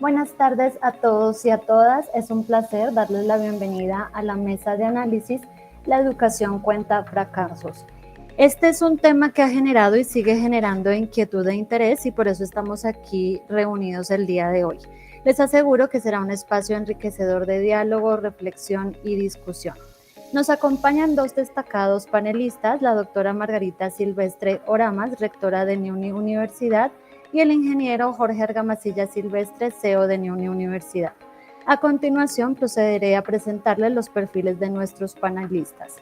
buenas tardes a todos y a todas. Es un placer darles la bienvenida a la mesa de análisis La educación cuenta fracasos. Este es un tema que ha generado y sigue generando inquietud e interés y por eso estamos aquí reunidos el día de hoy. Les aseguro que será un espacio enriquecedor de diálogo, reflexión y discusión. Nos acompañan dos destacados panelistas, la doctora Margarita Silvestre Oramas, rectora de NIUNI Universidad, y el ingeniero Jorge Argamasilla Silvestre, CEO de NIUNI Universidad. A continuación procederé a presentarles los perfiles de nuestros panelistas.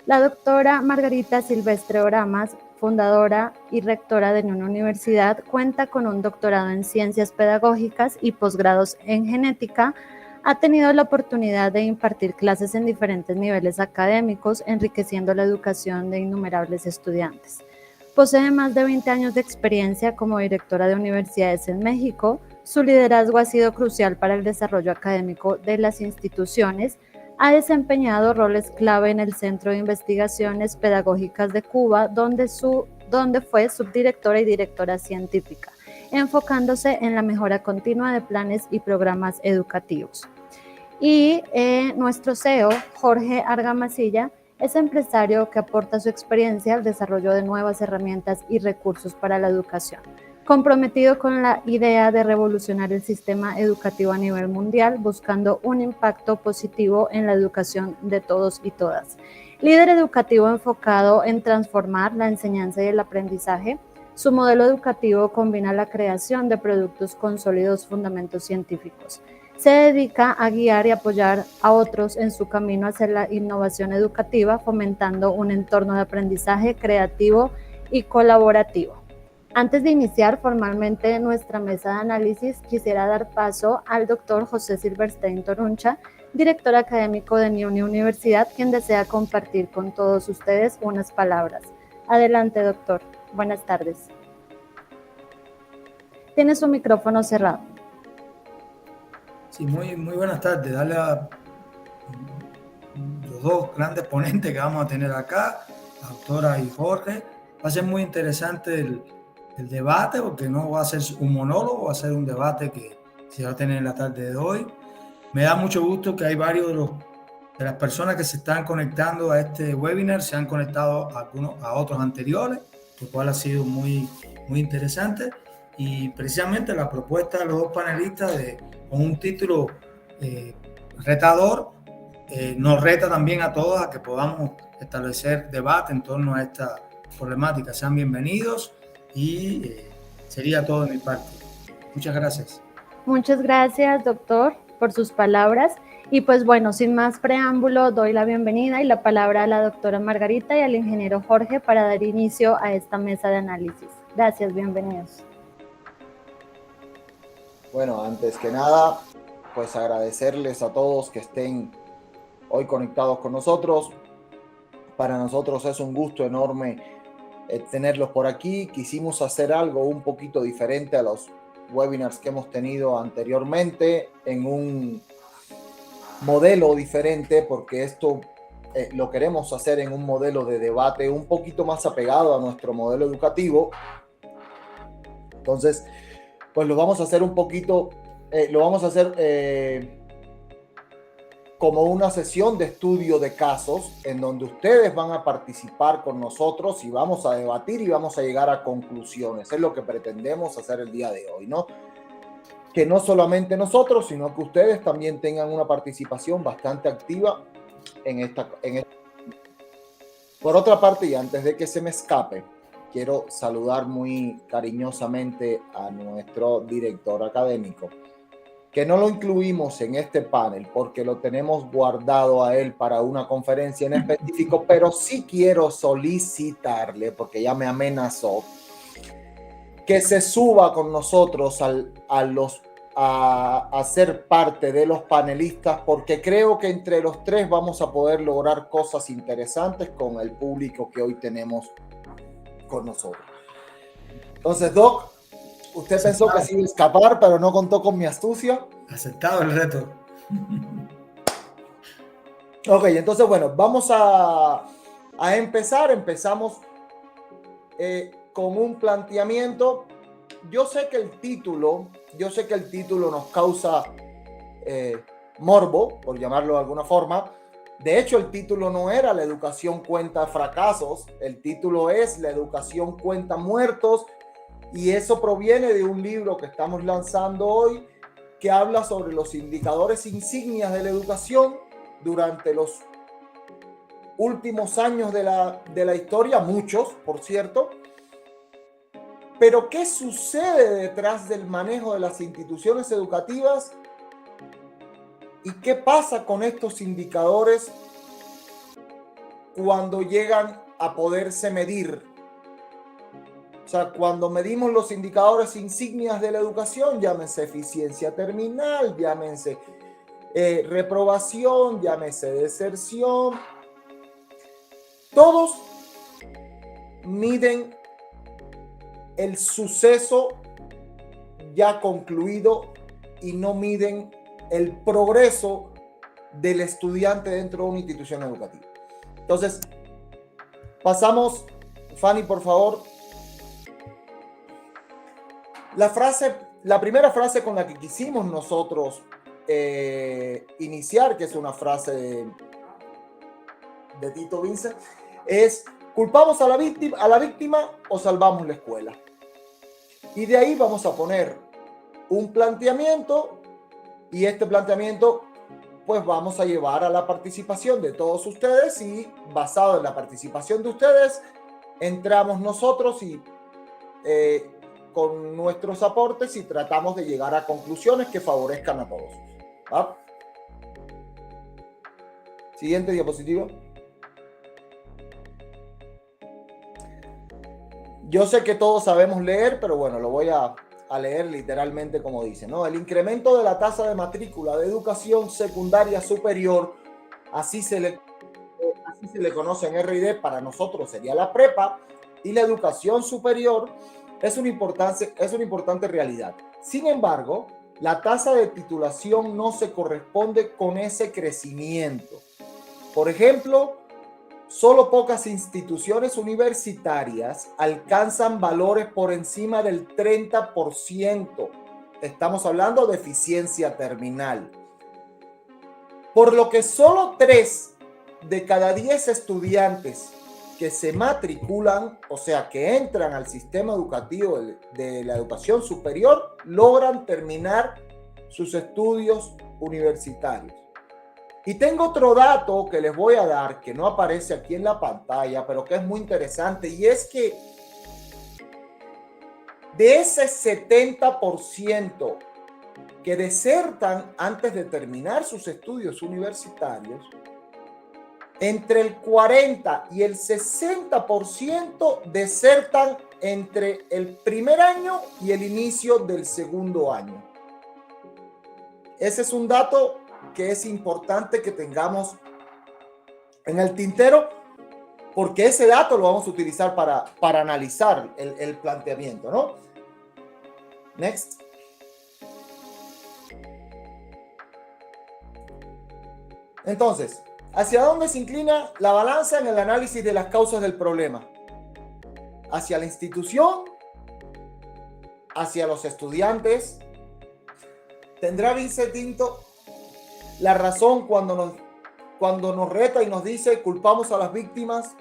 La doctora Margarita Silvestre Oramas, fundadora y rectora de NIUNI Universidad, cuenta con un doctorado en Ciencias Pedagógicas y posgrados en Genética. Ha tenido la oportunidad de impartir clases en diferentes niveles académicos, enriqueciendo la educación de innumerables estudiantes. Posee más de 20 años de experiencia como directora de universidades en México. Su liderazgo ha sido crucial para el desarrollo académico de las instituciones. Ha desempeñado roles clave en el Centro de Investigaciones Pedagógicas de Cuba, donde fue subdirectora y directora científica, enfocándose en la mejora continua de planes y programas educativos. Y nuestro CEO, Jorge Argamasilla, es empresario que aporta su experiencia al desarrollo de nuevas herramientas y recursos para la educación, comprometido con la idea de revolucionar el sistema educativo a nivel mundial, buscando un impacto positivo en la educación de todos y todas. Líder educativo enfocado en transformar la enseñanza y el aprendizaje. Su modelo educativo combina la creación de productos con sólidos fundamentos científicos. Se dedica a guiar y apoyar a otros en su camino hacia la innovación educativa, fomentando un entorno de aprendizaje creativo y colaborativo. Antes de iniciar formalmente nuestra mesa de análisis, quisiera dar paso al doctor José Silverstein Toruncha, director académico de NIUNI Universidad, quien desea compartir con todos ustedes unas palabras. Adelante, doctor. Buenas tardes. Tiene su micrófono cerrado. Sí, muy buenas tardes. Dale a los dos grandes ponentes que vamos a tener acá, la doctora y Jorge. Va a ser muy interesante el debate, porque no va a ser un monólogo, va a ser un debate que se va a tener en la tarde de hoy. Me da mucho gusto que hay varios de las personas que se están conectando a este webinar, se han conectado a otros anteriores, lo cual ha sido muy interesante. Y precisamente la propuesta de los dos panelistas con un título retador nos reta también a todos a que podamos establecer debate en torno a esta problemática. Sean bienvenidos y sería todo de mi parte. Muchas gracias. Muchas gracias, doctor, por sus palabras. Y pues bueno, sin más preámbulo, doy la bienvenida y la palabra a la doctora Margarita y al ingeniero Jorge para dar inicio a esta mesa de análisis. Gracias, bienvenidos. Bueno, antes que nada, pues agradecerles a todos que estén hoy conectados con nosotros. Para nosotros es un gusto enorme tenerlos por aquí. Quisimos hacer algo un poquito diferente a los webinars que hemos tenido anteriormente, en un modelo diferente, porque esto lo queremos hacer en un modelo de debate un poquito más apegado a nuestro modelo educativo. Entonces, pues lo vamos a hacer un poquito, como una sesión de estudio de casos en donde ustedes van a participar con nosotros y vamos a debatir y vamos a llegar a conclusiones. Es lo que pretendemos hacer el día de hoy, ¿no? Que no solamente nosotros, sino que ustedes también tengan una participación bastante activa en esta. Por otra parte, y antes de que se me escape, quiero saludar muy cariñosamente a nuestro director académico, que no lo incluimos en este panel porque lo tenemos guardado a él para una conferencia en específico, pero sí quiero solicitarle, porque ya me amenazó, que se suba con nosotros a ser parte de los panelistas, porque creo que entre los tres vamos a poder lograr cosas interesantes con el público que hoy tenemos con nosotros. Entonces, Doc, usted pensó que se iba a escapar, pero no contó con mi astucia. Aceptado el reto. Ok, entonces, bueno, vamos a empezar. Empezamos con un planteamiento yo sé que el título nos causa morbo, por llamarlo de alguna forma. De hecho, el título no era La educación cuenta fracasos, el título es La educación cuenta muertos, y eso proviene de un libro que estamos lanzando hoy que habla sobre los indicadores insignias de la educación durante los últimos años de la historia, muchos, por cierto. Pero ¿qué sucede detrás del manejo de las instituciones educativas? ¿Y qué pasa con estos indicadores cuando llegan a poderse medir? O sea, cuando medimos los indicadores insignias de la educación, llámense eficiencia terminal, llámense reprobación, llámese deserción, todos miden el suceso ya concluido y no miden el progreso del estudiante dentro de una institución educativa. Entonces, pasamos, Fanny, por favor. La primera frase con la que quisimos nosotros iniciar, que es una frase de Tito Vincent, es: ¿culpamos a la víctima o salvamos la escuela? Y de ahí vamos a poner un planteamiento, y este planteamiento pues vamos a llevar a la participación de todos ustedes, y basado en la participación de ustedes entramos nosotros y con nuestros aportes y tratamos de llegar a conclusiones que favorezcan a todos. ¿Va? Siguiente diapositiva. Yo sé que todos sabemos leer, pero bueno, lo voy a leer literalmente como dice, ¿no? El incremento de la tasa de matrícula de educación secundaria superior, así se le conoce en R&D, para nosotros sería la prepa, y la educación superior es una importante realidad. Sin embargo, la tasa de titulación no se corresponde con ese crecimiento. Por ejemplo, solo pocas instituciones universitarias alcanzan valores por encima del 30%. Estamos hablando de eficiencia terminal. Por lo que solo 3 de cada 10 estudiantes que se matriculan, o sea, que entran al sistema educativo de la educación superior, logran terminar sus estudios universitarios. Y tengo otro dato que les voy a dar, que no aparece aquí en la pantalla, pero que es muy interesante, y es que de ese 70% que desertan antes de terminar sus estudios universitarios, entre el 40 y el 60% desertan entre el primer año y el inicio del segundo año. Ese es un dato que es importante que tengamos en el tintero, porque ese dato lo vamos a utilizar para analizar el planteamiento, ¿no? Next. Entonces, ¿hacia dónde se inclina la balanza en el análisis de las causas del problema? ¿Hacia la institución? ¿Hacia los estudiantes? ¿Tendrá Vincent Tinto la razón cuando nos reta y nos dice culpamos a las víctimas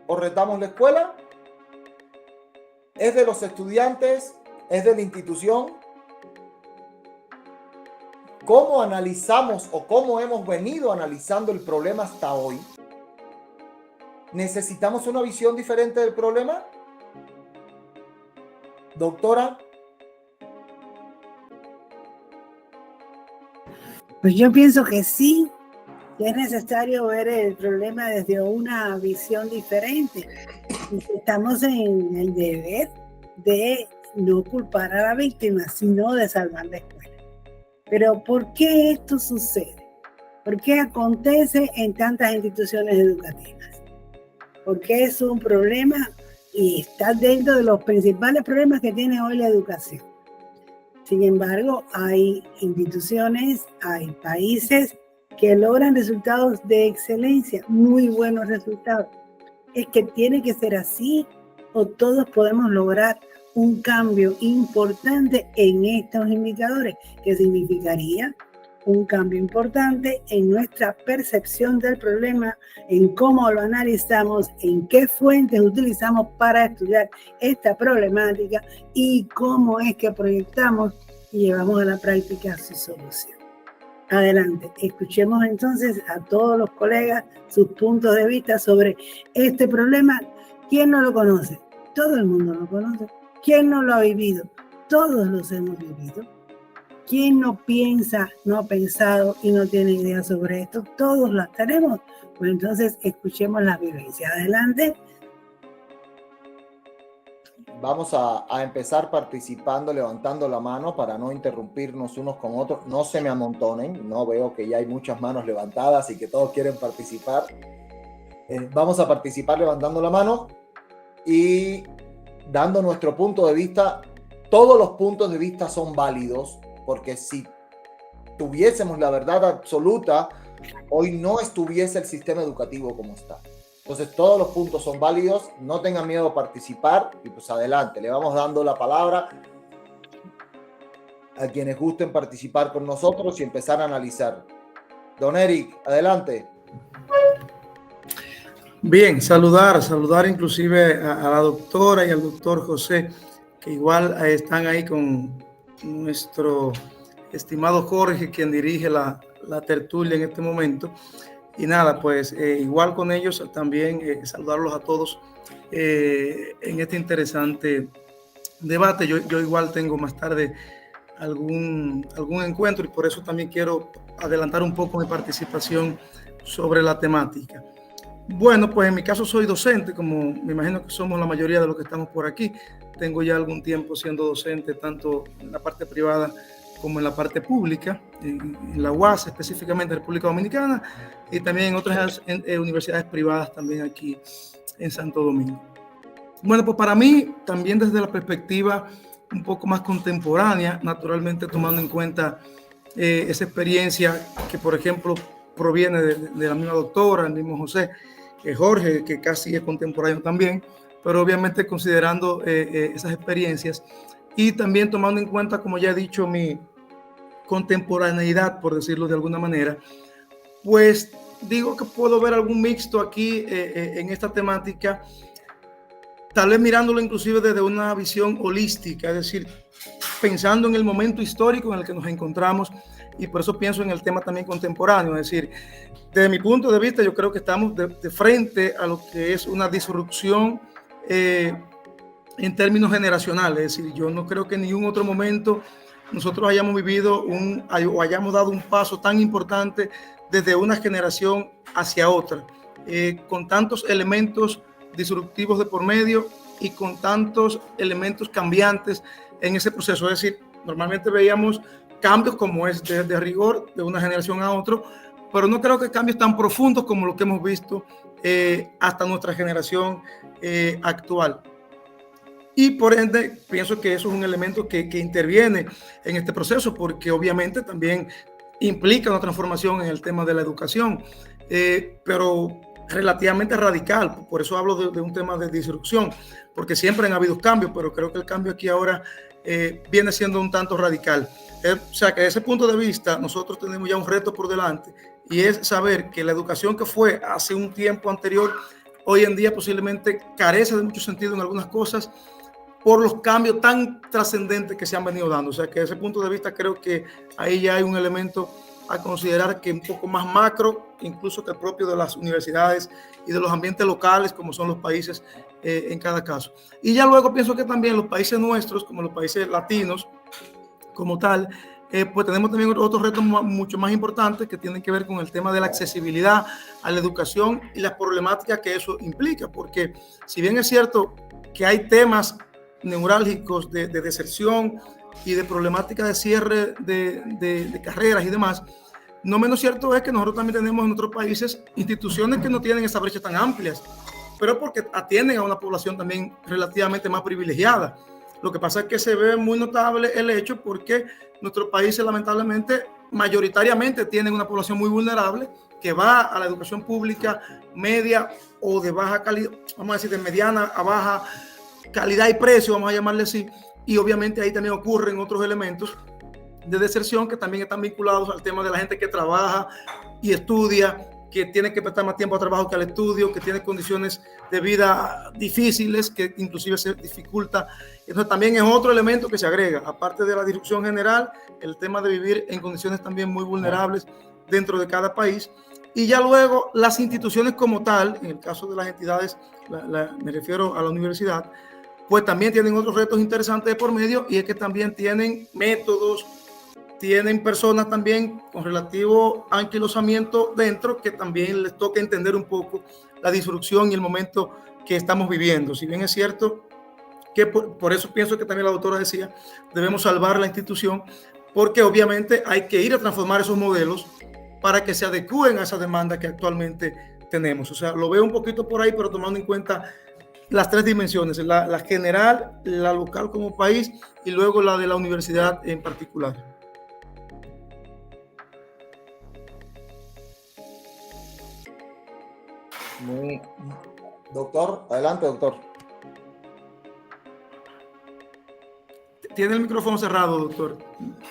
o retamos la escuela? ¿Es de los estudiantes? ¿Es de la institución? ¿Cómo analizamos o cómo hemos venido analizando el problema hasta hoy? ¿Necesitamos una visión diferente del problema? Doctora. Pues yo pienso que sí, que es necesario ver el problema desde una visión diferente. Estamos en el deber de no culpar a la víctima, sino de salvar la escuela. Pero ¿por qué esto sucede? ¿Por qué acontece en tantas instituciones educativas? Porque es un problema y está dentro de los principales problemas que tiene hoy la educación. Sin embargo, hay instituciones, hay países que logran resultados de excelencia, muy buenos resultados. Es que tiene que ser así, o todos podemos lograr un cambio importante en estos indicadores, que significaría un cambio importante en nuestra percepción del problema, en cómo lo analizamos, en qué fuentes utilizamos para estudiar esta problemática y cómo es que proyectamos y llevamos a la práctica su solución. Adelante, escuchemos entonces a todos los colegas sus puntos de vista sobre este problema. ¿Quién no lo conoce? Todo el mundo lo conoce. ¿Quién no lo ha vivido? Todos los hemos vivido. ¿Quién no piensa, no ha pensado y no tiene idea sobre esto? Todos las tenemos. Pues entonces escuchemos las vivencias. Adelante. Vamos a empezar participando, levantando la mano para no interrumpirnos unos con otros. No se me amontonen, no veo que ya hay muchas manos levantadas y que todos quieren participar. Vamos a participar levantando la mano y dando nuestro punto de vista. Todos los puntos de vista son válidos, porque si tuviésemos la verdad absoluta, hoy no estuviese el sistema educativo como está. Entonces todos los puntos son válidos, no tengan miedo a participar y pues adelante, le vamos dando la palabra a quienes gusten participar con nosotros y empezar a analizar. Don Eric, adelante. Bien, saludar inclusive a la doctora y al doctor José, que igual están ahí con nuestro estimado Jorge, quien dirige la tertulia en este momento. Y nada, pues igual con ellos también saludarlos a todos en este interesante debate. Yo igual tengo más tarde algún encuentro y por eso también quiero adelantar un poco mi participación sobre la temática. Bueno, pues en mi caso soy docente, como me imagino que somos la mayoría de los que estamos por aquí. Tengo ya algún tiempo siendo docente, tanto en la parte privada como en la parte pública, en la UAS, específicamente en República Dominicana, y también en otras universidades privadas también aquí en Santo Domingo. Bueno, pues para mí, también desde la perspectiva un poco más contemporánea, naturalmente tomando en cuenta esa experiencia que, por ejemplo, proviene de la misma doctora, el mismo José, Jorge, que casi es contemporáneo también, pero obviamente considerando esas experiencias y también tomando en cuenta, como ya he dicho, mi contemporaneidad, por decirlo de alguna manera, pues digo que puedo ver algún mixto aquí en esta temática, tal vez mirándolo inclusive desde una visión holística, es decir, pensando en el momento histórico en el que nos encontramos, y por eso pienso en el tema también contemporáneo, es decir, desde mi punto de vista yo creo que estamos de frente a lo que es una disrupción en términos generacionales, es decir, yo no creo que en ningún otro momento nosotros hayamos vivido o hayamos dado un paso tan importante desde una generación hacia otra, con tantos elementos disruptivos de por medio y con tantos elementos cambiantes en ese proceso. Es decir, normalmente veíamos cambios como es de rigor de una generación a otra, pero no creo que cambios tan profundos como lo que hemos visto hasta nuestra generación actual. Y por ende, pienso que eso es un elemento que interviene en este proceso, porque obviamente también implica una transformación en el tema de la educación, pero relativamente radical. Por eso hablo de un tema de disrupción, porque siempre han habido cambios, pero creo que el cambio aquí ahora viene siendo un tanto radical. O sea que desde ese punto de vista nosotros tenemos ya un reto por delante, y es saber que la educación que fue hace un tiempo anterior, hoy en día posiblemente carece de mucho sentido en algunas cosas, por los cambios tan trascendentes que se han venido dando. O sea que desde ese punto de vista creo que ahí ya hay un elemento a considerar que un poco más macro, incluso que el propio de las universidades y de los ambientes locales, como son los países en cada caso. Y ya luego pienso que también los países nuestros, como los países latinos, como tal, pues tenemos también otros retos mucho más importantes que tienen que ver con el tema de la accesibilidad a la educación y las problemáticas que eso implica, porque si bien es cierto que hay temas neurálgicos de deserción y de problemática de cierre de carreras y demás, no menos cierto es que nosotros también tenemos en otros países instituciones que no tienen esas brechas tan amplias, pero porque atienden a una población también relativamente más privilegiada. Lo que pasa es que se ve muy notable el hecho porque nuestros países lamentablemente mayoritariamente tienen una población muy vulnerable que va a la educación pública media o de baja calidad, vamos a decir de mediana a baja calidad y precio, vamos a llamarle así, y obviamente ahí también ocurren otros elementos de deserción que también están vinculados al tema de la gente que trabaja y estudia, que tiene que prestar más tiempo al trabajo que al estudio, que tiene condiciones de vida difíciles, que inclusive se dificulta. Entonces también es otro elemento que se agrega, aparte de la disrupción general, el tema de vivir en condiciones también muy vulnerables dentro de cada país. Y ya luego las instituciones como tal, en el caso de las entidades, me refiero a la universidad, pues también tienen otros retos interesantes de por medio, y es que también tienen métodos, tienen personas también con relativo anquilosamiento dentro, que también les toca entender un poco la disrupción y el momento que estamos viviendo. Si bien es cierto que por eso pienso que también la doctora decía, debemos salvar la institución, porque obviamente hay que ir a transformar esos modelos para que se adecúen a esa demanda que actualmente tenemos. O sea, lo veo un poquito por ahí, pero tomando en cuenta las tres dimensiones, la general, la local como país y luego la de la universidad en particular. Doctor, adelante, doctor. Tiene el micrófono cerrado, doctor.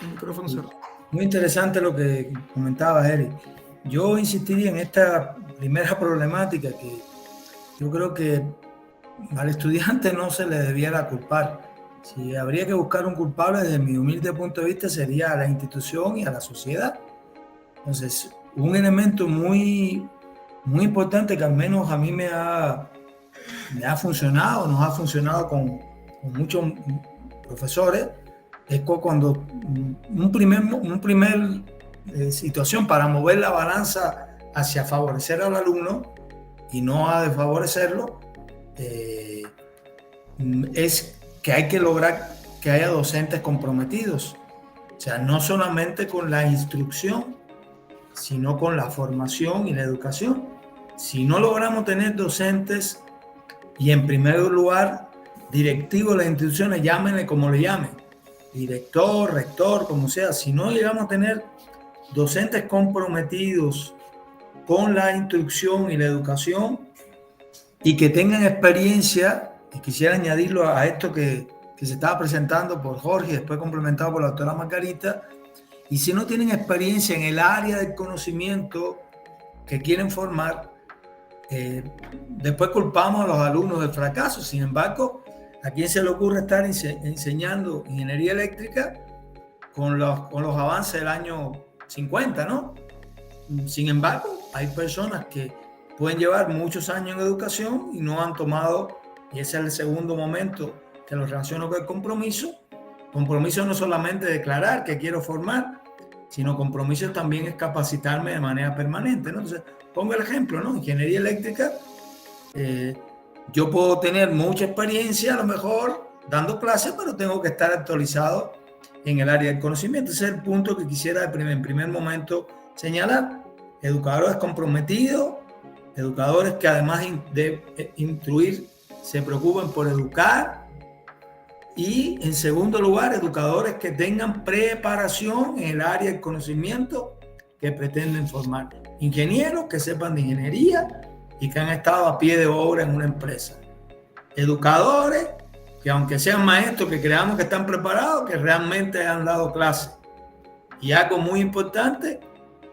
El micrófono cerrado. Muy interesante lo que comentaba Eric. Yo insistiría en esta primera problemática, que yo creo que al estudiante no se le debiera culpar. Si habría que buscar un culpable, desde mi humilde punto de vista, sería a la institución y a la sociedad. Entonces, un elemento muy importante que al menos a mí me ha funcionado, nos ha funcionado con muchos profesores, es cuando un primer situación para mover la balanza hacia favorecer al alumno y no a desfavorecerlo, es que hay que lograr que haya docentes comprometidos, o sea, no solamente con la instrucción, sino con la formación y la educación. Si no logramos tener docentes y en primer lugar directivos de las instituciones, llámenle como le llamen, director, rector, como sea, si no llegamos a tener docentes comprometidos con la instrucción y la educación y que tengan experiencia, y quisiera añadirlo a esto que se estaba presentando por Jorge y después complementado por la doctora Margarita, y si no tienen experiencia en el área del conocimiento que quieren formar, después culpamos a los alumnos del fracaso. Sin embargo, ¿a quién se le ocurre estar enseñando ingeniería eléctrica con los avances del año 50, ¿no? Sin embargo, hay personas que pueden llevar muchos años en educación y no han tomado, y ese es el segundo momento que lo relaciono con el compromiso. Compromiso no solamente declarar que quiero formar, sino compromiso también es capacitarme de manera permanente, ¿no? Entonces, pongo el ejemplo, ¿no? Ingeniería eléctrica, yo puedo tener mucha experiencia a lo mejor dando clases, pero tengo que estar actualizado en el área del conocimiento. Ese es el punto que quisiera en primer momento señalar. Educadores comprometidos, educadores que además de instruir se preocupen por educar, y en segundo lugar, educadores que tengan preparación en el área del conocimiento que pretenden formar. Ingenieros que sepan de ingeniería y que han estado a pie de obra en una empresa. Educadores que, aunque sean maestros que creamos que están preparados, que realmente han dado clases. Y algo muy importante,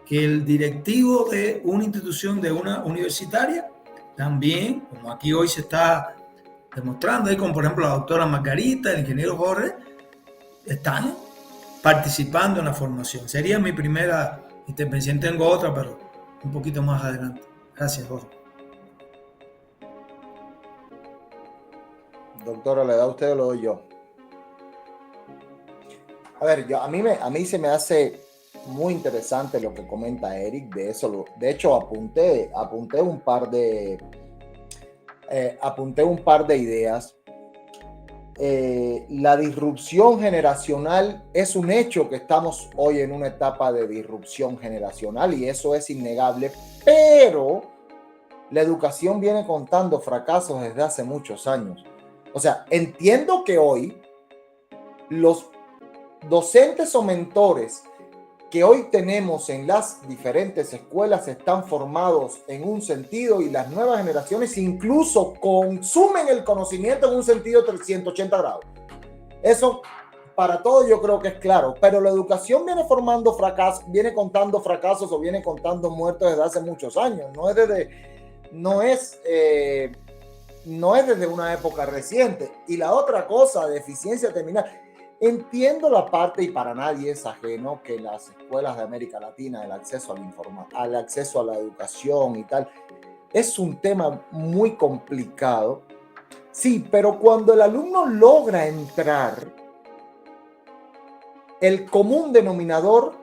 que el directivo de una institución, de una universitaria, también, como aquí hoy se está demostrando, ahí como por ejemplo la doctora Margarita, el ingeniero Jorge, están participando en la formación. Sería mi primera intervención. Tengo otra, pero un poquito más adelante. Gracias, Jorge. Doctora, ¿le da usted o lo doy yo? A ver, a mí se me hace muy interesante lo que comenta Eric. De hecho, apunté un par de ideas. La disrupción generacional es un hecho, que estamos hoy en una etapa de disrupción generacional y eso es innegable, pero la educación viene contando fracasos desde hace muchos años. O sea, entiendo que hoy los docentes o mentores que hoy tenemos en las diferentes escuelas están formados en un sentido y las nuevas generaciones incluso consumen el conocimiento en un sentido 380 grados. Eso para todos yo creo que es claro, pero la educación viene formando fracasos, viene contando fracasos o viene contando muertos desde hace muchos años. No es desde una época reciente. Y la otra cosa de eficiencia terminal, entiendo la parte, y para nadie es ajeno, que las escuelas de América Latina, el acceso al acceso a la educación y tal, es un tema muy complicado. Sí, pero cuando el alumno logra entrar, el común denominador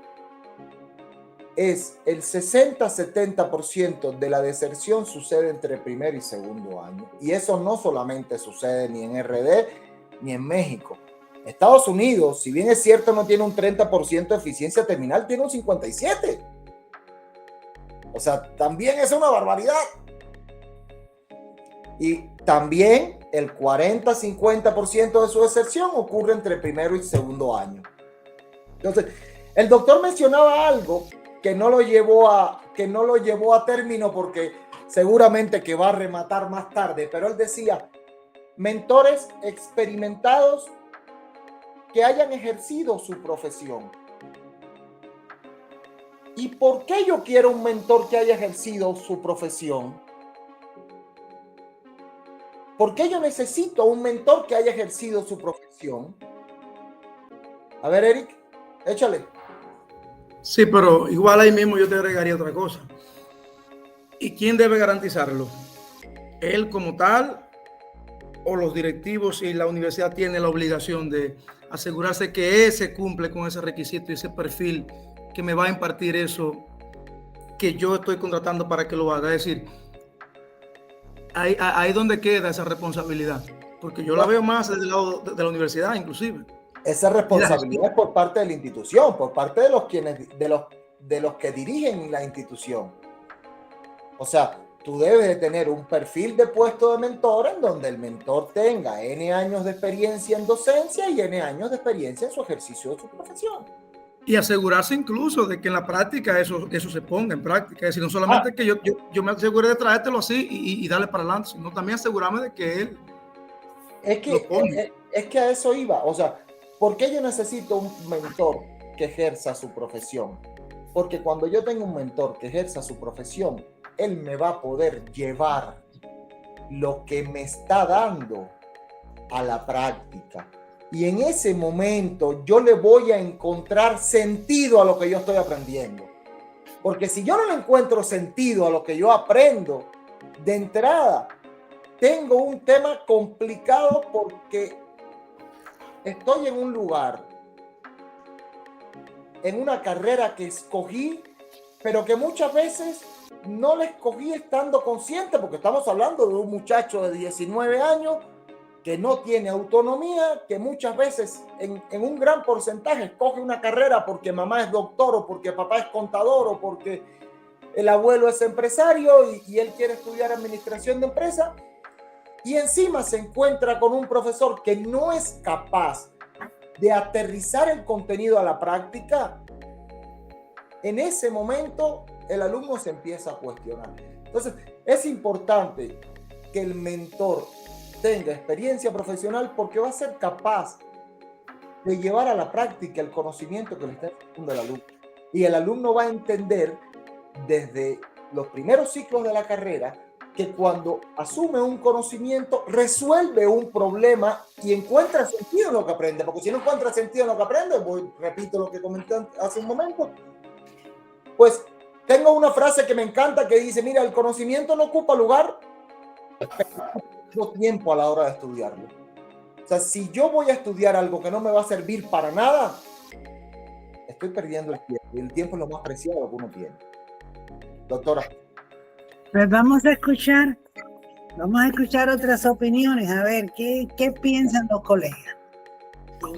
es el 60-70% de la deserción sucede entre primer y segundo año. Y eso no solamente sucede ni en RD ni en México. Estados Unidos, si bien es cierto no tiene un 30% de eficiencia terminal, tiene un 57%. O sea, también es una barbaridad. Y también el 40-50% de su deserción ocurre entre primero y segundo año. Entonces, el doctor mencionaba algo que no lo llevó a término porque seguramente que va a rematar más tarde, pero él decía, mentores experimentados que hayan ejercido su profesión. ¿Y por qué yo quiero un mentor que haya ejercido su profesión? ¿Por qué yo necesito un mentor que haya ejercido su profesión? A ver, Eric, échale. Sí, pero igual ahí mismo yo te agregaría otra cosa. ¿Y quién debe garantizarlo? ¿Él como tal o los directivos y la universidad tiene la obligación de asegurarse que ese cumple con ese requisito y ese perfil que me va a impartir eso que yo estoy contratando para que lo haga? Es decir, ahí donde queda esa responsabilidad, porque yo la veo más desde el lado de la universidad inclusive. Esa responsabilidad es por parte de la institución, por parte de los que dirigen la institución. O sea, tú debes de tener un perfil de puesto de mentor en donde el mentor tenga N años de experiencia en docencia y N años de experiencia en su ejercicio de su profesión. Y asegurarse incluso de que en la práctica eso se ponga en práctica. Es decir, no solamente que yo me asegure de traértelo así y darle para adelante, sino también asegurarme de que él lo pone. Es que a eso iba. O sea, ¿por qué yo necesito un mentor que ejerza su profesión? Porque cuando yo tengo un mentor que ejerza su profesión, él me va a poder llevar lo que me está dando a la práctica. Y en ese momento yo le voy a encontrar sentido a lo que yo estoy aprendiendo. Porque si yo no le encuentro sentido a lo que yo aprendo, de entrada, tengo un tema complicado porque estoy en un lugar, en una carrera que escogí, pero que muchas veces no la escogí estando consciente, porque estamos hablando de un muchacho de 19 años que no tiene autonomía, que muchas veces en un gran porcentaje escoge una carrera porque mamá es doctor o porque papá es contador o porque el abuelo es empresario y él quiere estudiar administración de empresa, y encima se encuentra con un profesor que no es capaz de aterrizar el contenido a la práctica. En ese momento el alumno se empieza a cuestionar. Entonces es importante que el mentor tenga experiencia profesional porque va a ser capaz de llevar a la práctica el conocimiento que le está enseñando el alumno. Y el alumno va a entender desde los primeros ciclos de la carrera que cuando asume un conocimiento resuelve un problema y encuentra sentido en lo que aprende. Porque si no encuentra sentido en lo que aprende, repito lo que comenté hace un momento, pues tengo una frase que me encanta que dice, mira, el conocimiento no ocupa lugar, pero tiempo a la hora de estudiarlo. O sea, si yo voy a estudiar algo que no me va a servir para nada, estoy perdiendo el tiempo. Y el tiempo es lo más preciado que uno tiene. Doctora. Pues vamos a escuchar otras opiniones, a ver qué piensan los colegas.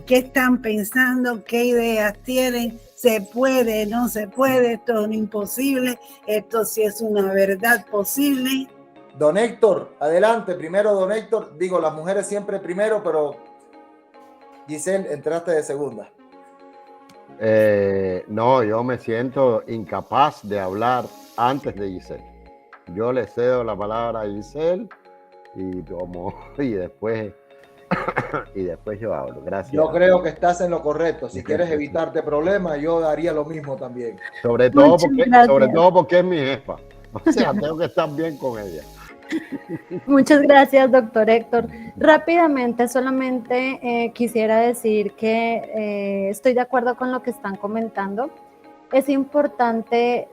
¿Qué están pensando? ¿Qué ideas tienen? ¿Se puede? ¿No se puede? ¿Esto es un imposible? ¿Esto sí es una verdad posible? Don Héctor, adelante. Primero, don Héctor. Digo, las mujeres siempre primero, pero Giselle, entraste de segunda. No, yo me siento incapaz de hablar antes de Giselle. Yo le cedo la palabra a Giselle y después yo hablo. Gracias. Yo creo que estás en lo correcto. Si quieres evitarte problemas, yo haría lo mismo también. Sobre todo porque es mi jefa. O sea, tengo que estar bien con ella. Muchas gracias, doctor Héctor. Rápidamente, solamente quisiera decir que estoy de acuerdo con lo que están comentando. Es importante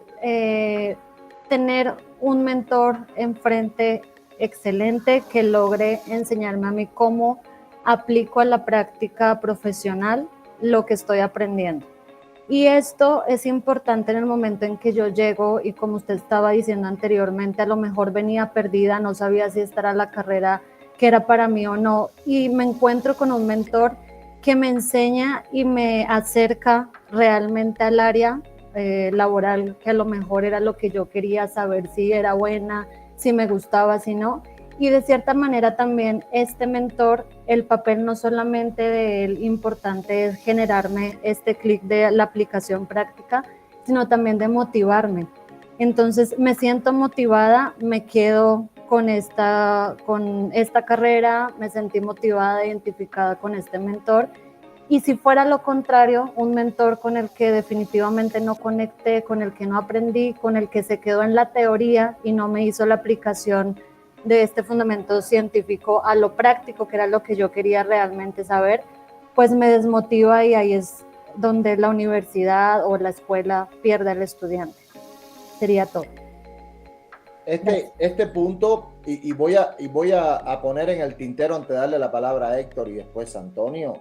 tener un mentor enfrente excelente que logre enseñarme a mí cómo aplico a la práctica profesional lo que estoy aprendiendo. Y esto es importante en el momento en que yo llego y, como usted estaba diciendo anteriormente, a lo mejor venía perdida, no sabía si esta era la carrera que era para mí o no, y me encuentro con un mentor que me enseña y me acerca realmente al área laboral, que a lo mejor era lo que yo quería saber, si era buena, si me gustaba, si no. Y de cierta manera también este mentor, el papel no solamente de él importante es generarme este clic de la aplicación práctica, sino también de motivarme. Entonces me siento motivada, me quedo con esta carrera, me sentí motivada, identificada con este mentor. Y si fuera lo contrario, un mentor con el que definitivamente no conecté, con el que no aprendí, con el que se quedó en la teoría y no me hizo la aplicación de este fundamento científico a lo práctico, que era lo que yo quería realmente saber, pues me desmotiva, y ahí es donde la universidad o la escuela pierde al estudiante. Sería todo. Este punto, y voy a poner en el tintero antes de darle la palabra a Héctor y después a Antonio.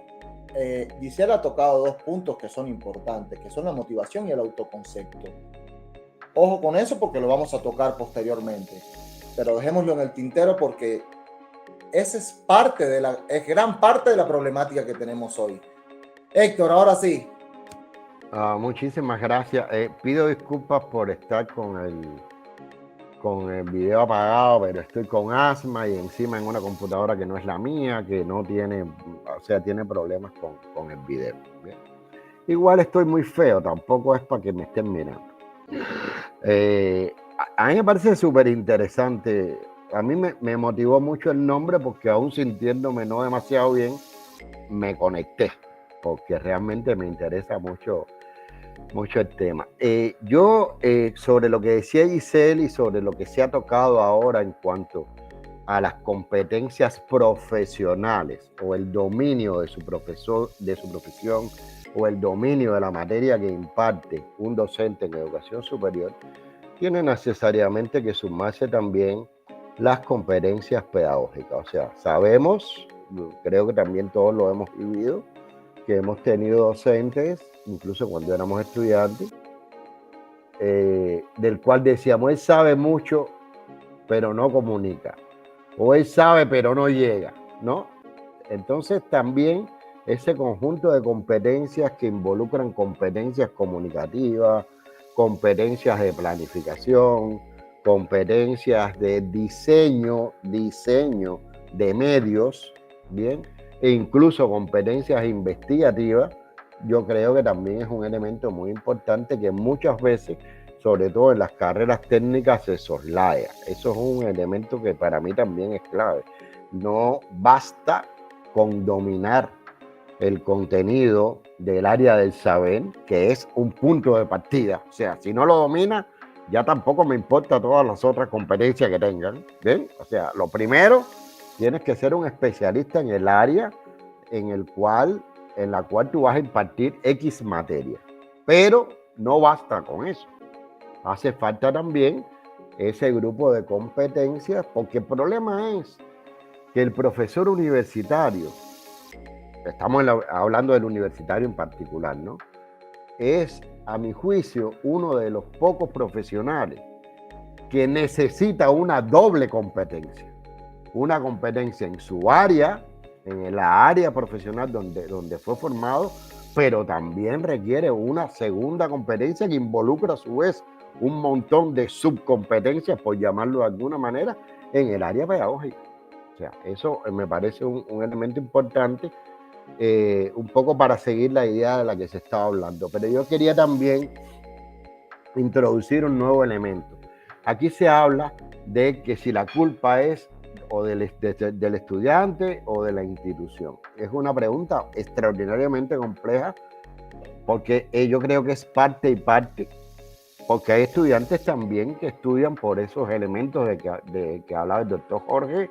Giselle ha tocado dos puntos que son importantes, que son la motivación y el autoconcepto. Ojo con eso porque lo vamos a tocar posteriormente, pero dejémoslo en el tintero porque esa es gran parte de la problemática que tenemos hoy. Héctor, ahora sí. Muchísimas gracias. Pido disculpas por estar con el video apagado, pero estoy con asma y encima en una computadora que no es la mía, que no tiene, o sea, tiene problemas con el video. ¿Bien? Igual estoy muy feo, tampoco es para que me estén mirando. A mí me parece súper interesante. A mí me motivó mucho el nombre porque aún sintiéndome no demasiado bien, me conecté, porque realmente me interesa mucho el tema. Yo, sobre lo que decía Giselle y sobre lo que se ha tocado ahora en cuanto a las competencias profesionales o el dominio de su profesión o el dominio de la materia que imparte un docente en educación superior, tiene necesariamente que sumarse también las competencias pedagógicas. O sea, sabemos, creo que también todos lo hemos vivido, que hemos tenido docentes, incluso cuando éramos estudiantes, del cual decíamos, él sabe mucho, pero no comunica, o él sabe, pero no llega, ¿no? Entonces también ese conjunto de competencias que involucran competencias comunicativas, competencias de planificación, competencias de diseño de medios, ¿bien? E incluso competencias investigativas, yo creo que también es un elemento muy importante que muchas veces, sobre todo en las carreras técnicas, se soslaya. Eso es un elemento que para mí también es clave. No basta con dominar el contenido del área del saber, que es un punto de partida. O sea, si no lo domina, ya tampoco me importa todas las otras competencias que tengan. ¿Bien? O sea, lo primero, tienes que ser un especialista en el área en la cual tú vas a impartir X materia. Pero no basta con eso. Hace falta también ese grupo de competencias, porque el problema es que el profesor universitario, estamos hablando del universitario en particular, ¿no? Es, a mi juicio, uno de los pocos profesionales que necesita una doble competencia. Una competencia en su área, en la área profesional donde fue formado, pero también requiere una segunda competencia que involucra a su vez un montón de subcompetencias, por llamarlo de alguna manera, en el área pedagógica. O sea, eso me parece un elemento importante un poco para seguir la idea de la que se estaba hablando. Pero yo quería también introducir un nuevo elemento. Aquí se habla de que si la culpa es o del estudiante o de la institución. Es una pregunta extraordinariamente compleja porque yo creo que es parte y parte, porque hay estudiantes también que estudian por esos elementos de que hablaba el doctor Jorge,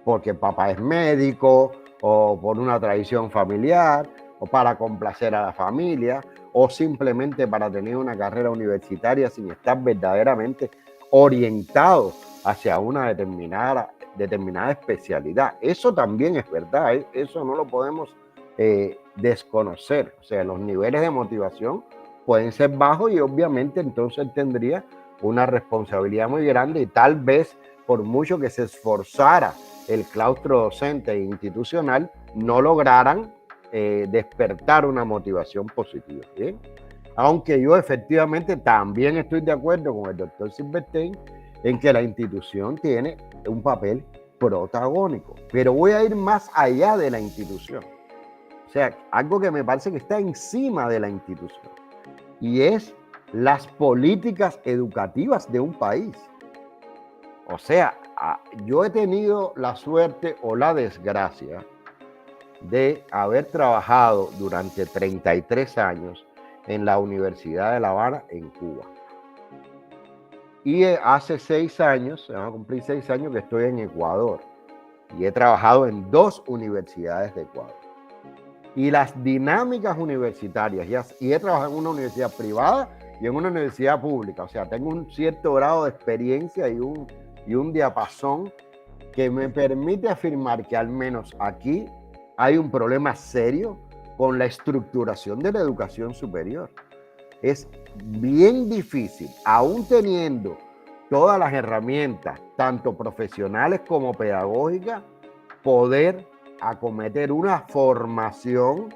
porque papá es médico o por una tradición familiar o para complacer a la familia o simplemente para tener una carrera universitaria sin estar verdaderamente orientado hacia una determinada especialidad. Eso también es verdad, eso no lo podemos desconocer. O sea, los niveles de motivación pueden ser bajos y obviamente entonces tendría una responsabilidad muy grande y tal vez por mucho que se esforzara el claustro docente e institucional, no lograran despertar una motivación positiva. ¿Bien? Aunque yo efectivamente también estoy de acuerdo con el doctor Silverstein en que la institución tiene un papel protagónico, pero voy a ir más allá de la institución. O sea, algo que me parece que está encima de la institución y es las políticas educativas de un país. O sea, yo he tenido la suerte o la desgracia de haber trabajado durante 33 años en la Universidad de La Habana, en Cuba. Y hace 6 años, se van a cumplir 6 años que estoy en Ecuador y he trabajado en 2 universidades de Ecuador. Y las dinámicas universitarias, y he trabajado en una universidad privada y en una universidad pública, o sea, tengo un cierto grado de experiencia y un diapasón que me permite afirmar que al menos aquí hay un problema serio con la estructuración de la educación superior. Es bien difícil, aún teniendo todas las herramientas, tanto profesionales como pedagógicas, poder acometer una formación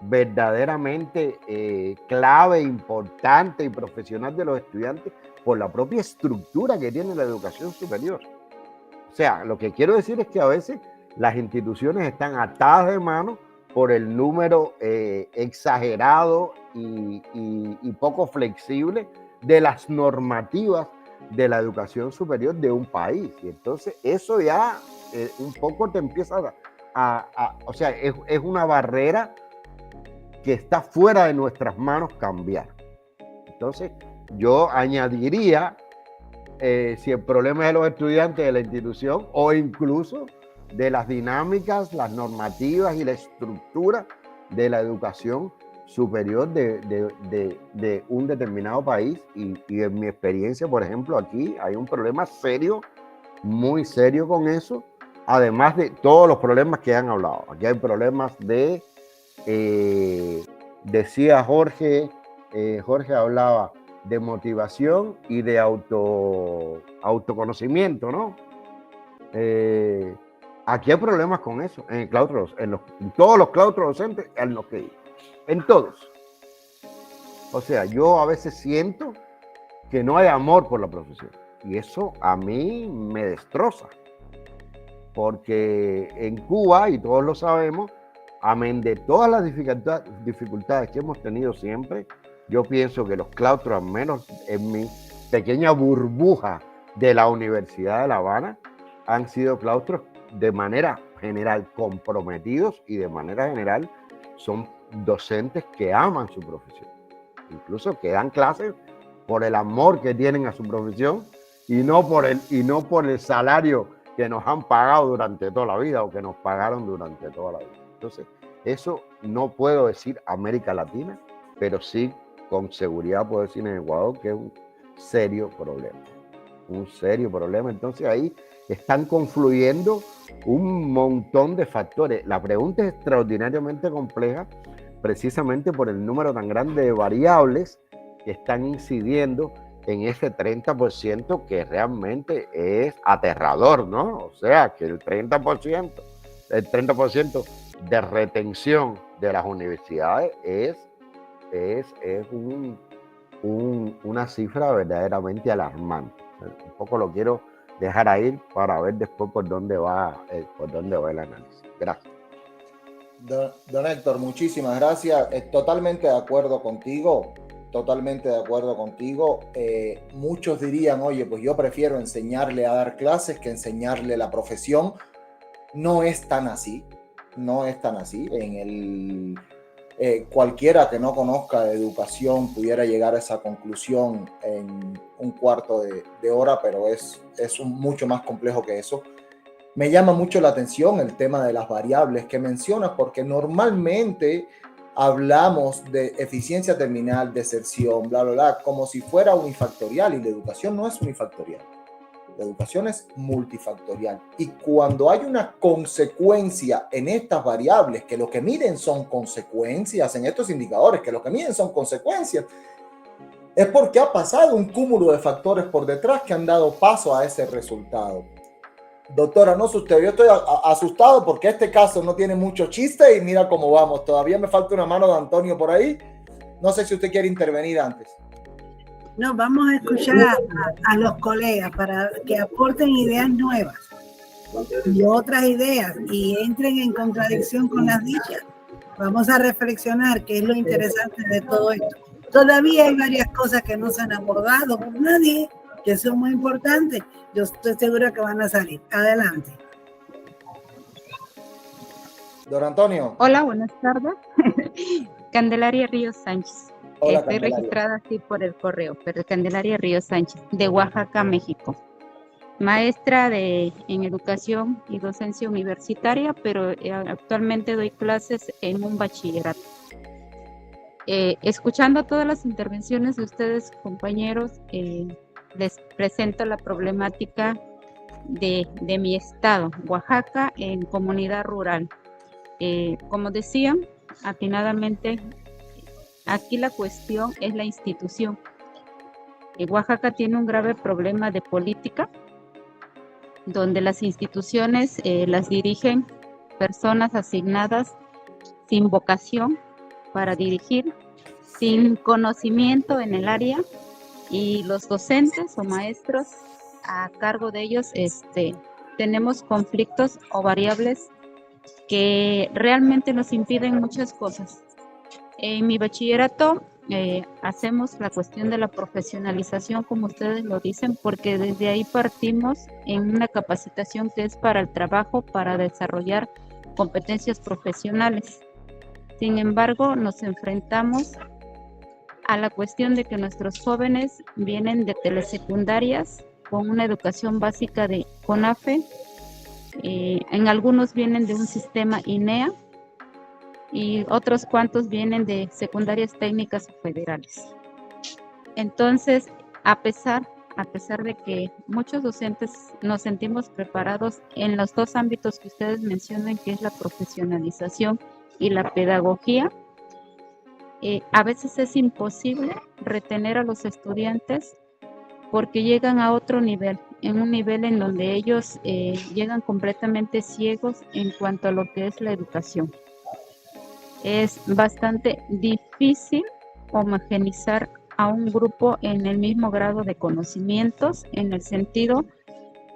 verdaderamente clave, importante y profesional de los estudiantes por la propia estructura que tiene la educación superior. O sea, lo que quiero decir es que a veces las instituciones están atadas de mano por el número exagerado y poco flexible de las normativas de la educación superior de un país. Y entonces eso ya un poco te empieza o sea, es una barrera que está fuera de nuestras manos cambiar. Entonces yo añadiría, si el problema es de los estudiantes de la institución o incluso de las dinámicas, las normativas y la estructura de la educación superior de un determinado país. Y en mi experiencia, por ejemplo, aquí hay un problema serio, muy serio con eso, además de todos los problemas que han hablado. Aquí hay problemas decía Jorge, Jorge hablaba de motivación y de autoconocimiento, ¿no? Aquí hay problemas con eso, en el claustro, en todos los claustros docentes, en todos. O sea, yo a veces siento que no hay amor por la profesión y eso a mí me destroza, porque en Cuba, y todos lo sabemos, amén de todas las dificultades que hemos tenido siempre, yo pienso que los claustros, al menos en mi pequeña burbuja de la Universidad de La Habana, han sido claustros de manera general comprometidos y de manera general son docentes que aman su profesión, incluso que dan clases por el amor que tienen a su profesión y no por el salario que nos han pagado durante toda la vida o que nos pagaron durante toda la vida. Entonces, eso no puedo decir América Latina, pero sí con seguridad puedo decir en Ecuador que es un serio problema. Un serio problema. Entonces ahí están confluyendo un montón de factores. La pregunta es extraordinariamente compleja precisamente por el número tan grande de variables que están incidiendo en ese 30% que realmente es aterrador, ¿no? O sea, que el 30% de retención de las universidades es una cifra verdaderamente alarmante. Un poco lo quiero dejar ahí para ver después por dónde va el análisis. Gracias. Don Héctor, muchísimas gracias. Totalmente de acuerdo contigo. Totalmente de acuerdo contigo. Muchos dirían, oye, pues yo prefiero enseñarle a dar clases que enseñarle la profesión. No es tan así. No es tan así. Cualquiera que no conozca de educación pudiera llegar a esa conclusión en un cuarto de hora, pero es mucho más complejo que eso. Me llama mucho la atención el tema de las variables que mencionas, porque normalmente hablamos de eficiencia terminal, deserción, bla, bla, bla, como si fuera unifactorial, y la educación no es unifactorial. La educación es multifactorial. Y cuando hay una consecuencia en estas variables, que lo que miden son consecuencias, en estos indicadores, que lo que miden son consecuencias, es porque ha pasado un cúmulo de factores por detrás que han dado paso a ese resultado. Doctora, no se usted, yo estoy asustado porque este caso no tiene mucho chiste y mira cómo vamos. Todavía me falta una mano de Antonio por ahí. No sé si usted quiere intervenir antes. No, vamos a escuchar a los colegas para que aporten ideas nuevas y otras ideas y entren en contradicción con las dichas. Vamos a reflexionar qué es lo interesante de todo esto. Todavía hay varias cosas que no se han abordado por nadie, que son muy importantes. Yo estoy segura que van a salir. Adelante. Don Antonio. Hola, buenas tardes. Candelaria Ríos Sánchez. Hola, Estoy Candelaria. registrada así por el correo, pero Candelaria Ríos Sánchez, de Oaxaca, México. Maestra en educación y docencia universitaria, pero actualmente doy clases en un bachillerato. Escuchando todas las intervenciones de ustedes, compañeros, les presento la problemática de mi estado, Oaxaca, en comunidad rural. Como decían, atinadamente, aquí la cuestión es la institución. Oaxaca tiene un grave problema de política, donde las instituciones las dirigen personas asignadas sin vocación para dirigir, sin conocimiento en el área, y los docentes o maestros a cargo de ellos tenemos conflictos o variables que realmente nos impiden muchas cosas. En mi bachillerato hacemos la cuestión de la profesionalización, como ustedes lo dicen, porque desde ahí partimos en una capacitación que es para el trabajo, para desarrollar competencias profesionales. Sin embargo, nos enfrentamos a la cuestión de que nuestros jóvenes vienen de telesecundarias con una educación básica de CONAFE, en algunos vienen de un sistema INEA y otros cuantos vienen de secundarias técnicas o federales. Entonces, a pesar de que muchos docentes nos sentimos preparados en los dos ámbitos que ustedes mencionan, que es la profesionalización y la pedagogía, a veces es imposible retener a los estudiantes porque llegan a otro nivel, en un nivel en donde ellos llegan completamente ciegos en cuanto a lo que es la educación. Es bastante difícil homogeneizar a un grupo en el mismo grado de conocimientos, en el sentido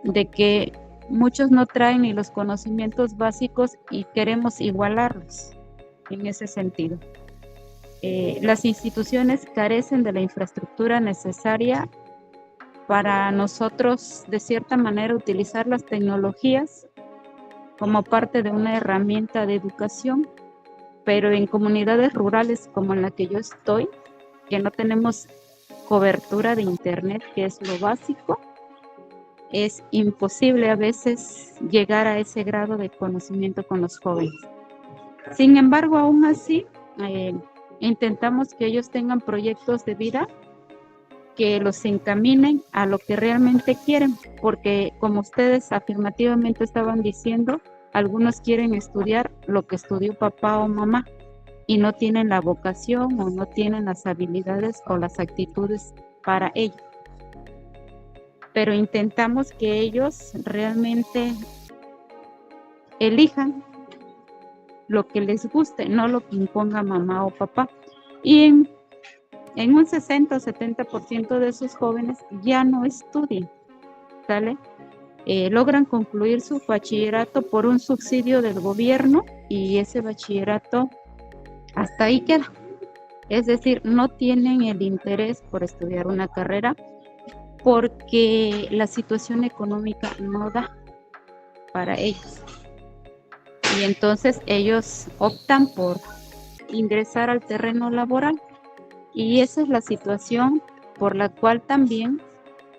de que muchos no traen ni los conocimientos básicos y queremos igualarlos en ese sentido. Las instituciones carecen de la infraestructura necesaria para nosotros, de cierta manera, utilizar las tecnologías como parte de una herramienta de educación, pero en comunidades rurales como en la que yo estoy, que no tenemos cobertura de internet, que es lo básico, es imposible a veces llegar a ese grado de conocimiento con los jóvenes. Sin embargo, aún así, intentamos que ellos tengan proyectos de vida que los encaminen a lo que realmente quieren, porque como ustedes afirmativamente estaban diciendo, algunos quieren estudiar lo que estudió papá o mamá y no tienen la vocación o no tienen las habilidades o las actitudes para ello. Pero intentamos que ellos realmente elijan lo que les guste, no lo que imponga mamá o papá. Y en un 60 o 70% de esos jóvenes ya no estudian, ¿sale? logran concluir su bachillerato por un subsidio del gobierno y ese bachillerato hasta ahí queda. Es decir, no tienen el interés por estudiar una carrera porque la situación económica no da para ellos. Y entonces ellos optan por ingresar al terreno laboral. Y esa es la situación por la cual también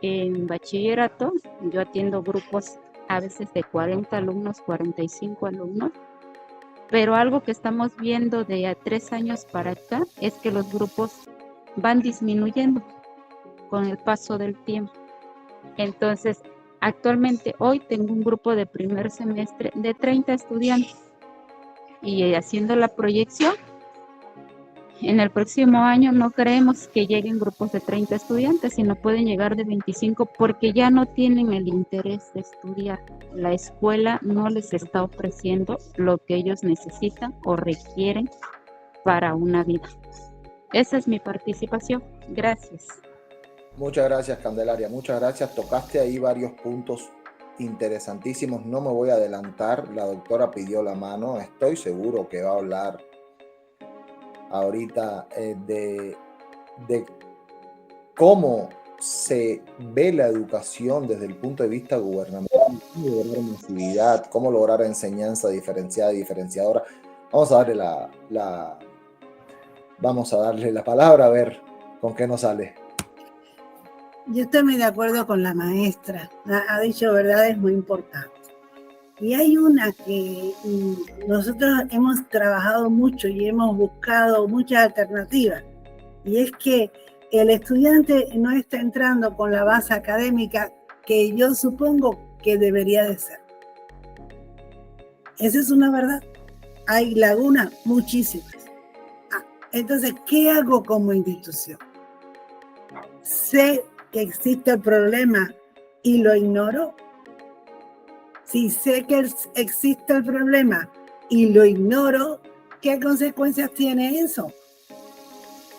en bachillerato yo atiendo grupos a veces de 40 alumnos, 45 alumnos, pero algo que estamos viendo de a 3 años para acá es que los grupos van disminuyendo con el paso del tiempo. Entonces, actualmente hoy tengo un grupo de primer semestre de 30 estudiantes y haciendo la proyección, en el próximo año no creemos que lleguen grupos de 30 estudiantes, sino pueden llegar de 25 porque ya no tienen el interés de estudiar. La escuela no les está ofreciendo lo que ellos necesitan o requieren para una vida. Esa es mi participación. Gracias. Muchas gracias, Candelaria. Muchas gracias. Tocaste ahí varios puntos interesantísimos. No me voy a adelantar. La doctora pidió la mano. Estoy seguro que va a hablar ahorita de cómo se ve la educación desde el punto de vista gubernamental, cómo lograr masividad, cómo lograr enseñanza diferenciada y diferenciadora. Vamos a darle la palabra a ver con qué nos sale. Yo estoy muy de acuerdo con la maestra. Ha dicho verdades muy importantes. Y hay una que nosotros hemos trabajado mucho y hemos buscado muchas alternativas. Y es que el estudiante no está entrando con la base académica que yo supongo que debería de ser. Esa es una verdad. Hay lagunas muchísimas. Entonces, ¿qué hago como institución? Sé que existe el problema y lo ignoro. Si sé que existe el problema y lo ignoro, ¿qué consecuencias tiene eso?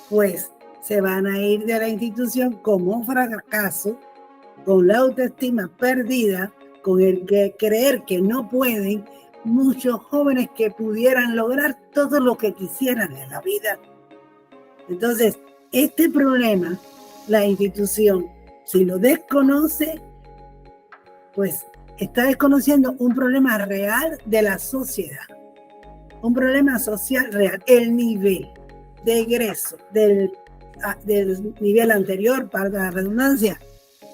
Pues se van a ir de la institución como un fracaso, con la autoestima perdida, con el que creer que no pueden, muchos jóvenes que pudieran lograr todo lo que quisieran en la vida. Entonces, este problema, la institución, si lo desconoce, pues está desconociendo un problema real de la sociedad, un problema social real, el nivel de egreso del nivel anterior, para la redundancia,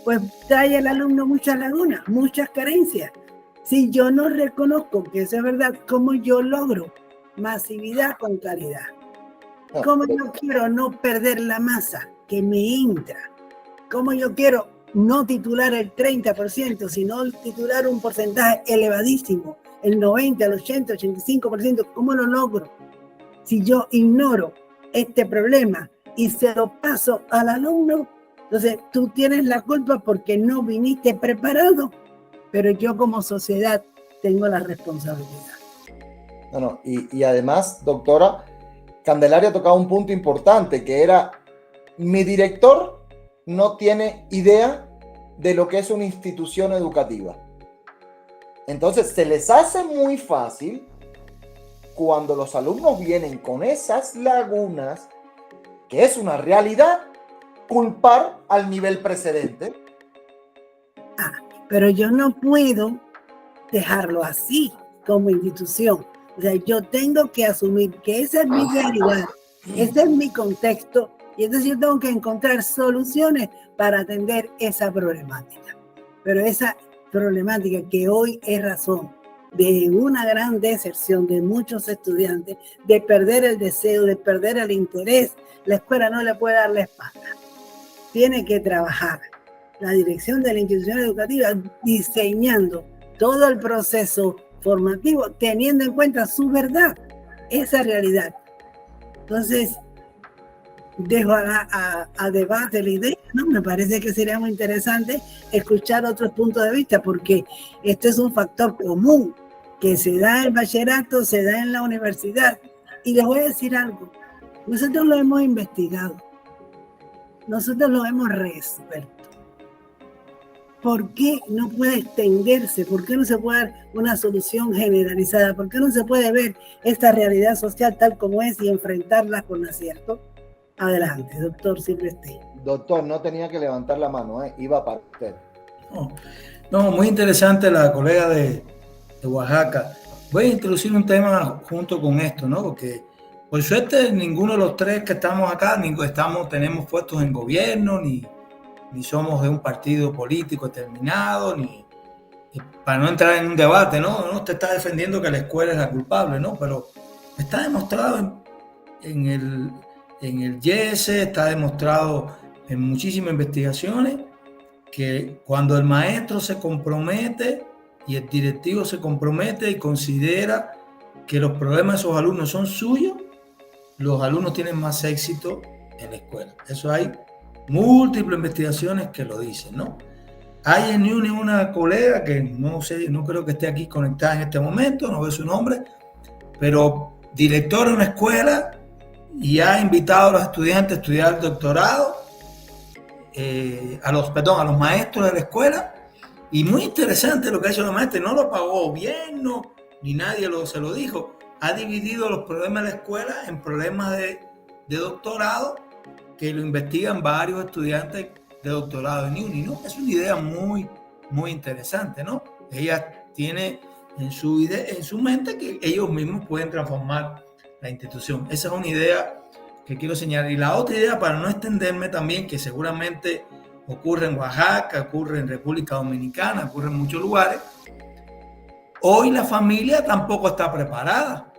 pues trae al alumno muchas lagunas, muchas carencias. Si yo no reconozco que eso es verdad, ¿cómo yo logro masividad con calidad? ¿Cómo yo quiero no perder la masa que me entra? ¿Cómo yo quiero no titular el 30%, sino titular un porcentaje elevadísimo, el 90, el 80, 85%? ¿Cómo lo logro? Si yo ignoro este problema y se lo paso al alumno, entonces tú tienes la culpa porque no viniste preparado, pero yo como sociedad tengo la responsabilidad. Y además, doctora, Candelaria tocaba un punto importante, que era: mi director no tiene idea de lo que es una institución educativa. Entonces, se les hace muy fácil, cuando los alumnos vienen con esas lagunas, que es una realidad, culpar al nivel precedente. Pero yo no puedo dejarlo así como institución. O sea, yo tengo que asumir que esa es mi realidad, ese es mi contexto, y entonces yo tengo que encontrar soluciones para atender esa problemática. Pero esa problemática que hoy es razón de una gran deserción de muchos estudiantes, de perder el deseo, de perder el interés, la escuela no le puede dar la espalda. Tiene que trabajar la dirección de la institución educativa diseñando todo el proceso formativo, teniendo en cuenta su verdad, esa realidad. Entonces, dejo a debate la idea, ¿no? Me parece que sería muy interesante escuchar otros puntos de vista, porque esto es un factor común que se da en el bachillerato, se da en la universidad. Y les voy a decir algo, nosotros lo hemos investigado, nosotros lo hemos resuelto. ¿por qué no puede extenderse? ¿Por qué no se puede dar una solución generalizada? ¿Por qué no se puede ver esta realidad social tal como es y enfrentarla con acierto? Adelante, doctor Silvestre. Doctor, no tenía que levantar la mano, iba para usted. No, muy interesante la colega de Oaxaca. Voy a introducir un tema junto con esto, ¿no? Porque por suerte ninguno de los tres que estamos acá tenemos puestos en gobierno, ni somos de un partido político determinado, ni para no entrar en un debate, ¿no? No te está defendiendo que la escuela es la culpable, ¿no? Pero está demostrado en el YES, está demostrado en muchísimas investigaciones que cuando el maestro se compromete y el directivo se compromete y considera que los problemas de esos alumnos son suyos, los alumnos tienen más éxito en la escuela. Eso hay múltiples investigaciones que lo dicen, ¿no? Hay en UNI una colega que no sé, no creo que esté aquí conectada en este momento, no veo su nombre, pero directora de una escuela y ha invitado a los estudiantes a estudiar el doctorado, a los maestros de la escuela, y muy interesante lo que ha hecho la maestra, no lo pagó gobierno, ni nadie se lo dijo, ha dividido los problemas de la escuela en problemas de doctorado, que lo investigan varios estudiantes de doctorado en UNI, ¿no? Es una idea muy, muy interesante, ¿no? Ella tiene en su mente que ellos mismos pueden transformar la institución. Esa es una idea que quiero señalar. Y la otra idea, para no extenderme también, que seguramente ocurre en Oaxaca, ocurre en República Dominicana, ocurre en muchos lugares, hoy la familia tampoco está preparada.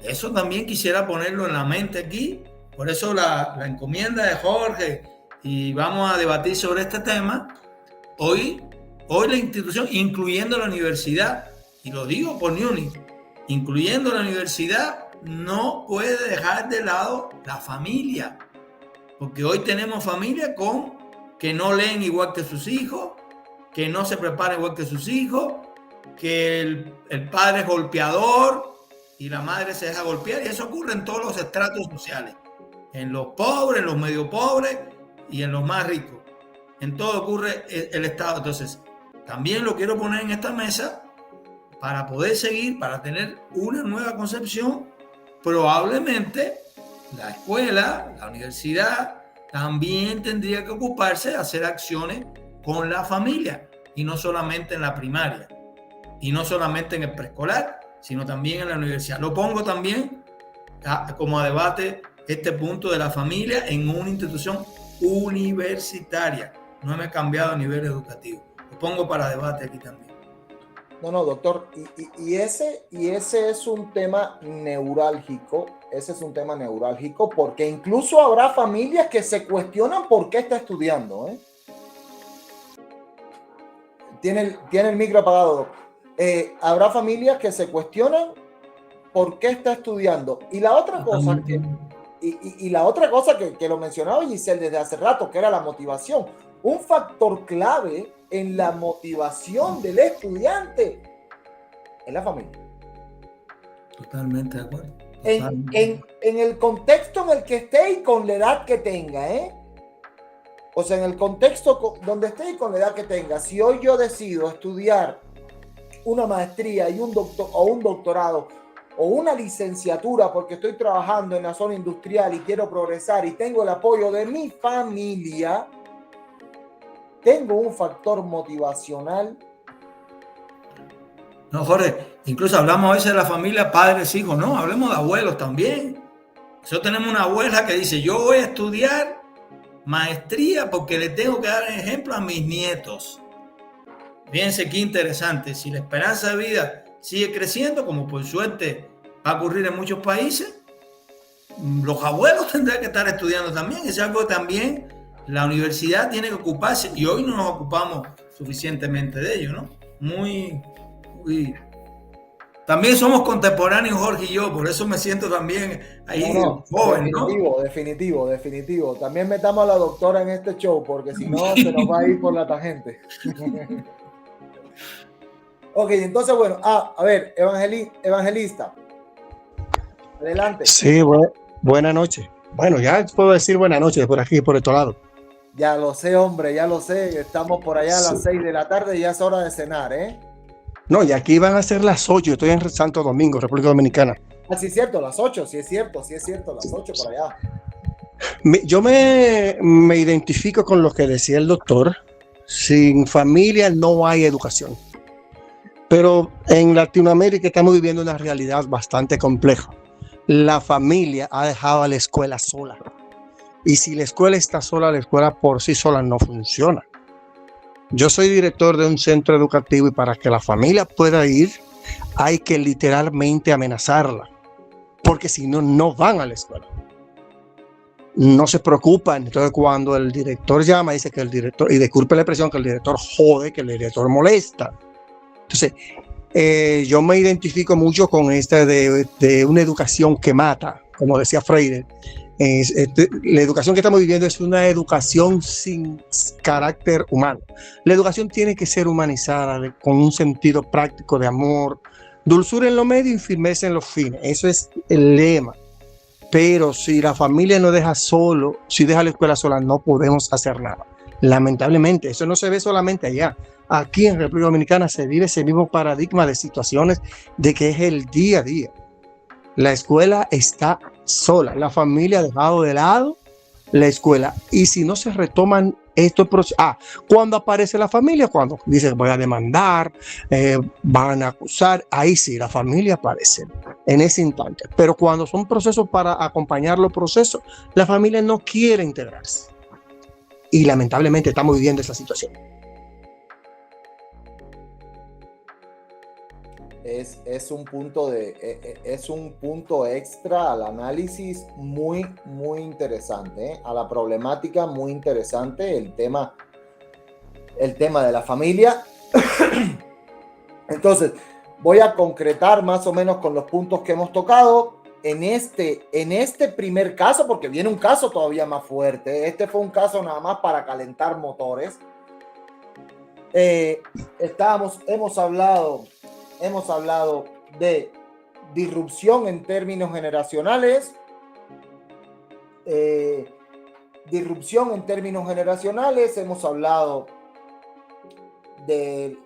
Eso también quisiera ponerlo en la mente aquí. Por eso la encomienda de Jorge, y vamos a debatir sobre este tema. Hoy la institución, incluyendo la universidad, y lo digo por UNI, incluyendo la universidad, no puede dejar de lado la familia, porque hoy tenemos familias que no leen igual que sus hijos, que no se preparan igual que sus hijos, que el padre es golpeador y la madre se deja golpear, y eso ocurre en todos los estratos sociales, en los pobres, en los medio pobres y en los más ricos. En todo ocurre el Estado. Entonces, también lo quiero poner en esta mesa para poder seguir, para tener una nueva concepción. Probablemente la escuela, la universidad, también tendría que ocuparse de hacer acciones con la familia, y no solamente en la primaria, y no solamente en el preescolar, sino también en la universidad. Lo pongo también como a debate este punto de la familia en una institución universitaria. No me he cambiado a nivel educativo. Lo pongo para debate aquí también. No, doctor, y ese es un tema neurálgico, porque incluso habrá familias que se cuestionan por qué está estudiando, ¿eh? Tiene el micro apagado, doctor. Habrá familias que se cuestionan por qué está estudiando. Y la otra cosa que lo mencionaba Giselle desde hace rato, que era la motivación. Un factor clave en la motivación del estudiante es la familia. Totalmente de acuerdo. En el contexto en el que esté y con la edad que tenga, ¿eh? O sea, en el contexto donde esté y con la edad que tenga. Si hoy yo decido estudiar una maestría y un doctorado o una licenciatura porque estoy trabajando en la zona industrial y quiero progresar y tengo el apoyo de mi familia, tengo un factor motivacional. No, Jorge, incluso hablamos a veces de la familia, padres, hijos, no, hablemos de abuelos también. Nosotros tenemos una abuela que dice, yo voy a estudiar maestría porque le tengo que dar ejemplo a mis nietos. Fíjense qué interesante, si la esperanza de vida sigue creciendo, como por suerte va a ocurrir en muchos países, los abuelos tendrán que estar estudiando también. Es algo que también la universidad tiene que ocuparse, y hoy no nos ocupamos suficientemente de ello, ¿no? También somos contemporáneos, Jorge y yo, por eso me siento también ahí joven, definitivo. También metamos a la doctora en este show, porque si no se nos va a ir por la tangente. Ok, entonces, bueno, a ver, evangelista. Adelante. Sí, buena noche. Bueno, ya puedo decir buena noche por aquí, por este lado. Ya lo sé, hombre, ya lo sé. Estamos por allá a las 6 de la tarde y ya es hora de cenar, ¿eh? No, y aquí van a ser las 8. Estoy en Santo Domingo, República Dominicana. Ah, sí es cierto, las 8, sí es cierto, las 8 por allá. Yo me identifico con lo que decía el doctor. Sin familia no hay educación. Pero en Latinoamérica estamos viviendo una realidad bastante compleja. La familia ha dejado a la escuela sola. Y si la escuela está sola, la escuela por sí sola no funciona. Yo soy director de un centro educativo y para que la familia pueda ir, hay que literalmente amenazarla. Porque si no, no van a la escuela. No se preocupan. Entonces, cuando el director llama, dice que el director, y disculpe la expresión, que el director jode, que el director molesta. Entonces, yo me identifico mucho con esta de una educación que mata, como decía Freire. La educación que estamos viviendo es una educación sin carácter humano. La educación tiene que ser humanizada, con un sentido práctico de amor, dulzura en lo medio y firmeza en los fines. Eso es el lema. Pero si la familia no deja solo, si deja la escuela sola, no podemos hacer nada. Lamentablemente, eso no se ve solamente allá. Aquí en República Dominicana se vive ese mismo paradigma de situaciones de que es el día a día. La escuela está sola, la familia ha dejado de lado la escuela. Y si no se retoman estos procesos, cuando aparece la familia, cuando dice voy a demandar, van a acusar, ahí sí, la familia aparece en ese instante. Pero cuando son procesos para acompañar los procesos, la familia no quiere integrarse. Y lamentablemente estamos viviendo esa situación. Es un punto extra al análisis muy interesante, ¿eh? A la problemática muy interesante, el tema de la familia. Entonces, voy a concretar más o menos con los puntos que hemos tocado en este primer caso, porque viene un caso todavía más fuerte. Este fue un caso nada más para calentar motores. Hemos hablado de disrupción en términos generacionales. Hemos hablado de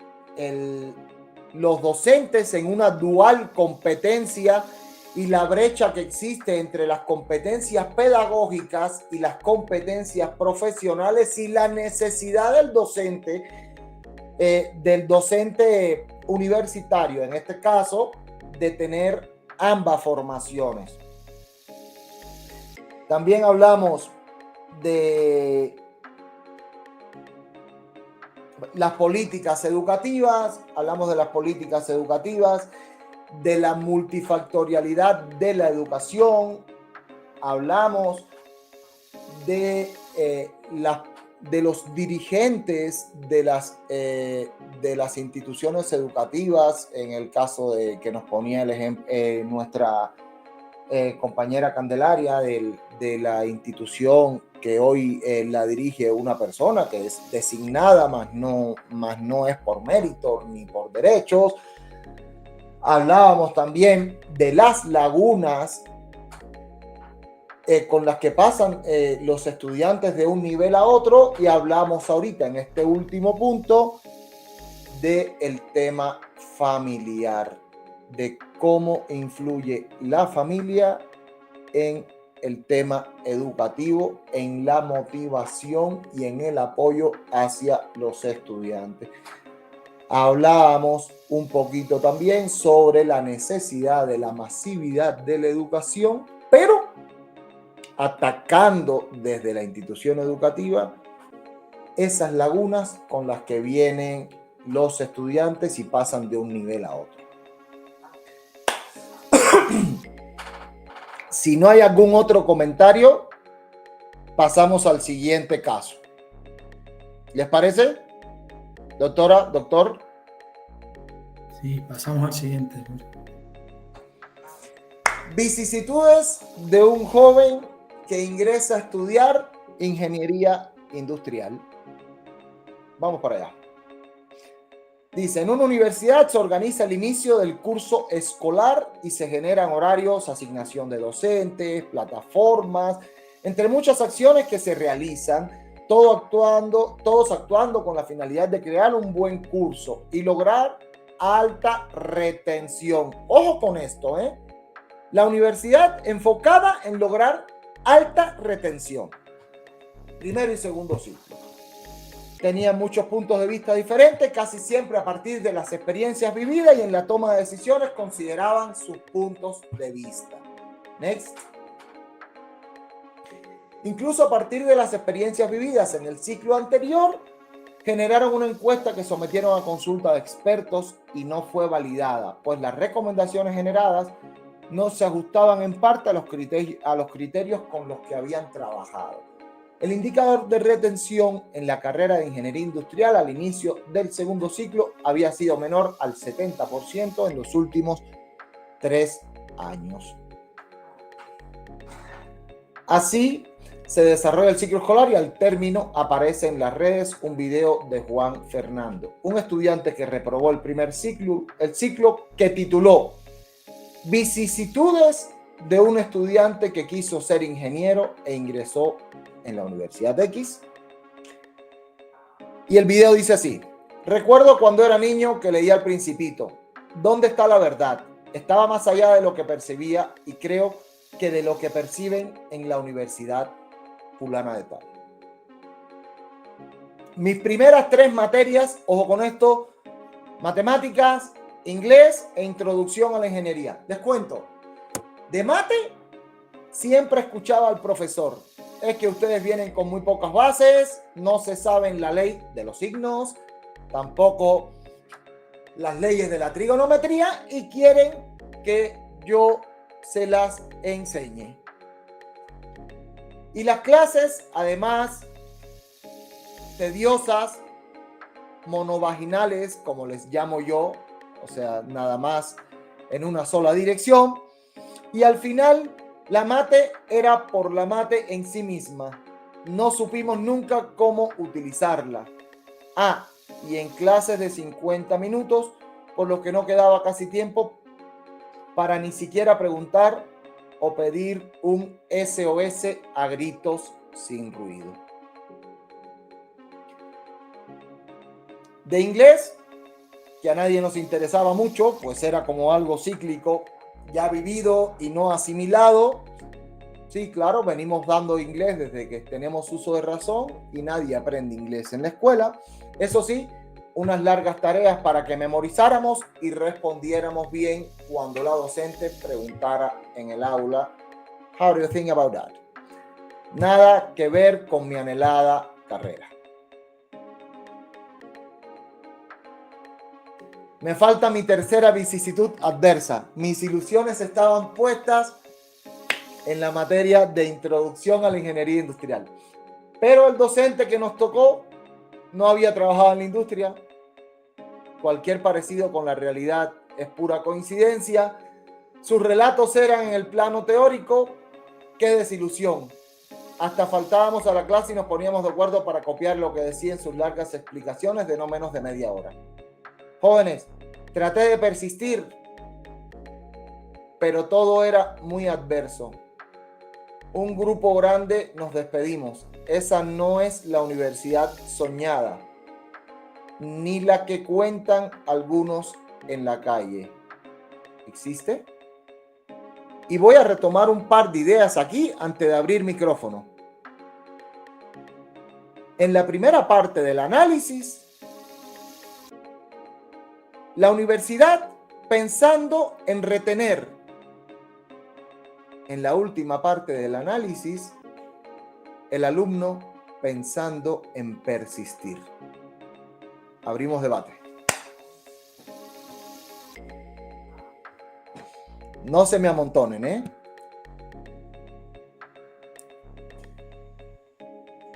los docentes en una dual competencia y la brecha que existe entre las competencias pedagógicas y las competencias profesionales y la necesidad del docente universitario, en este caso, de tener ambas formaciones. También hablamos de las políticas educativas, de la multifactorialidad de la educación, hablamos de los dirigentes de las instituciones educativas, en el caso de que nos ponía el ejemplo nuestra compañera Candelaria de la institución que hoy la dirige una persona que es designada, más no es por mérito ni por derechos. Hablábamos también de las lagunas con las que pasan los estudiantes de un nivel a otro, y hablamos ahorita en este último punto del tema familiar, de cómo influye la familia en el tema educativo, en la motivación y en el apoyo hacia los estudiantes. Hablábamos un poquito también sobre la necesidad de la masividad de la educación, pero atacando desde la institución educativa esas lagunas con las que vienen los estudiantes y pasan de un nivel a otro. Si no hay algún otro comentario, pasamos al siguiente caso. ¿Les parece? Doctora, doctor. Sí, pasamos al siguiente. Vicisitudes de un joven que ingresa a estudiar ingeniería industrial. Vamos para allá. Dice, en una universidad se organiza el inicio del curso escolar y se generan horarios, asignación de docentes, plataformas, entre muchas acciones que se realizan todos actuando con la finalidad de crear un buen curso y lograr alta retención. Ojo con esto, ¿eh? La universidad enfocada en lograr alta retención. Primero y segundo ciclo. Tenían muchos puntos de vista diferentes, casi siempre a partir de las experiencias vividas, y en la toma de decisiones consideraban sus puntos de vista. Next. Incluso a partir de las experiencias vividas en el ciclo anterior, generaron una encuesta que sometieron a consulta de expertos y no fue validada, pues las recomendaciones generadas no se ajustaban en parte a los criterios con los que habían trabajado. El indicador de retención en la carrera de ingeniería industrial al inicio del segundo ciclo había sido menor al 70% en los últimos 3 años. Así se desarrolla el ciclo escolar y al término aparece en las redes un video de Juan Fernando, un estudiante que reprobó el primer ciclo, el ciclo que tituló Vicisitudes de un estudiante que quiso ser ingeniero e ingresó en la Universidad X. Y el video dice así: recuerdo cuando era niño que leía El Principito. ¿Dónde está la verdad? Estaba más allá de lo que percibía y creo que de lo que perciben en la Universidad fulana de tal. Mis primeras 3 materias, ojo con esto, matemáticas, inglés e introducción a la ingeniería. Les cuento, de mate siempre escuchaba al profesor: es que ustedes vienen con muy pocas bases, no se saben la ley de los signos, tampoco las leyes de la trigonometría y quieren que yo se las enseñe. Y las clases, además, tediosas, monovaginales, como les llamo yo, o sea, nada más en una sola dirección. Y al final, la mate era por la mate en sí misma. No supimos nunca cómo utilizarla. Ah, y en clases de 50 minutos, por lo que no quedaba casi tiempo para ni siquiera preguntar o pedir un SOS a gritos sin ruido. De inglés, que a nadie nos interesaba mucho, pues era como algo cíclico, ya vivido y no asimilado. Sí, claro, venimos dando inglés desde que tenemos uso de razón y nadie aprende inglés en la escuela. Eso sí, unas largas tareas para que memorizáramos y respondiéramos bien cuando la docente preguntara en el aula: How do you think about that? Nada que ver con mi anhelada carrera. Me falta mi tercera vicisitud adversa. Mis ilusiones estaban puestas en la materia de introducción a la ingeniería industrial. Pero el docente que nos tocó no había trabajado en la industria. Cualquier parecido con la realidad es pura coincidencia. Sus relatos eran en el plano teórico. ¡Qué desilusión! Hasta faltábamos a la clase y nos poníamos de acuerdo para copiar lo que decía en sus largas explicaciones de no menos de media hora. Jóvenes, traté de persistir, pero todo era muy adverso. Un grupo grande nos despedimos. Esa no es la universidad soñada, ni la que cuentan algunos en la calle. ¿Existe? Y voy a retomar un par de ideas aquí antes de abrir micrófono. En la primera parte del análisis, la universidad pensando en retener. En la última parte del análisis, el alumno pensando en persistir. Abrimos debate. No se me amontonen, ¿eh?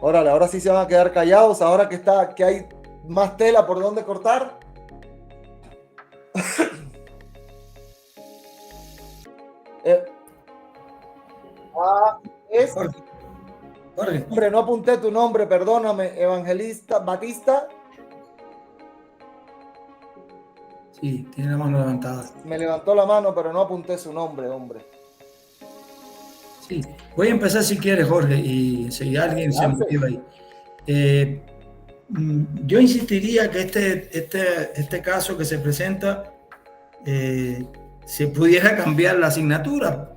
Órale, ahora sí se van a quedar callados, ahora que hay más tela por donde cortar. Jorge. Hombre, no apunté tu nombre, perdóname, Evangelista Batista. Sí, tiene la mano levantada. Me levantó la mano, pero no apunté su nombre, hombre. Sí, voy a empezar si quieres, Jorge, y enseguida alguien se motiva ahí. Yo insistiría que este caso que se presenta se pudiera cambiar la asignatura,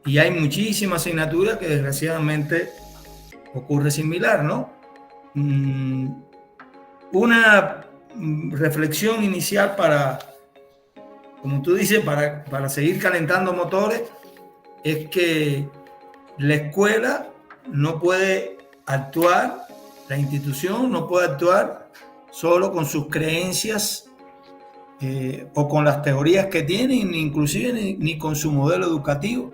y hay muchísimas asignaturas que desgraciadamente ocurre similar, ¿no? Una reflexión inicial para, como tú dices, para seguir calentando motores, es que la escuela no puede actuar, la institución no puede actuar solo con sus creencias o con las teorías que tienen, inclusive ni con su modelo educativo.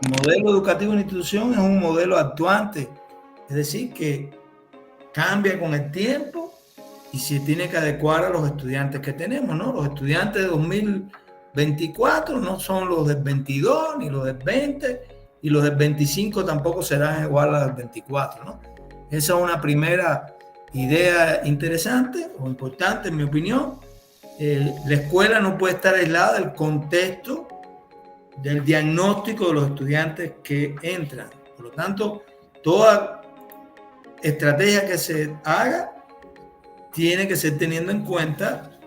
El modelo educativo de una institución es un modelo actuante, es decir, que cambia con el tiempo y se tiene que adecuar a los estudiantes que tenemos, ¿no? Los estudiantes de 2024 no son los del 22 ni los del 20, y los del 25 tampoco serán igual a los del 24, ¿no? Esa es una primera idea interesante o importante, en mi opinión. La escuela no puede estar aislada del contexto del diagnóstico de los estudiantes que entran. Por lo tanto, toda estrategia que se haga tiene que ser teniendo en cuenta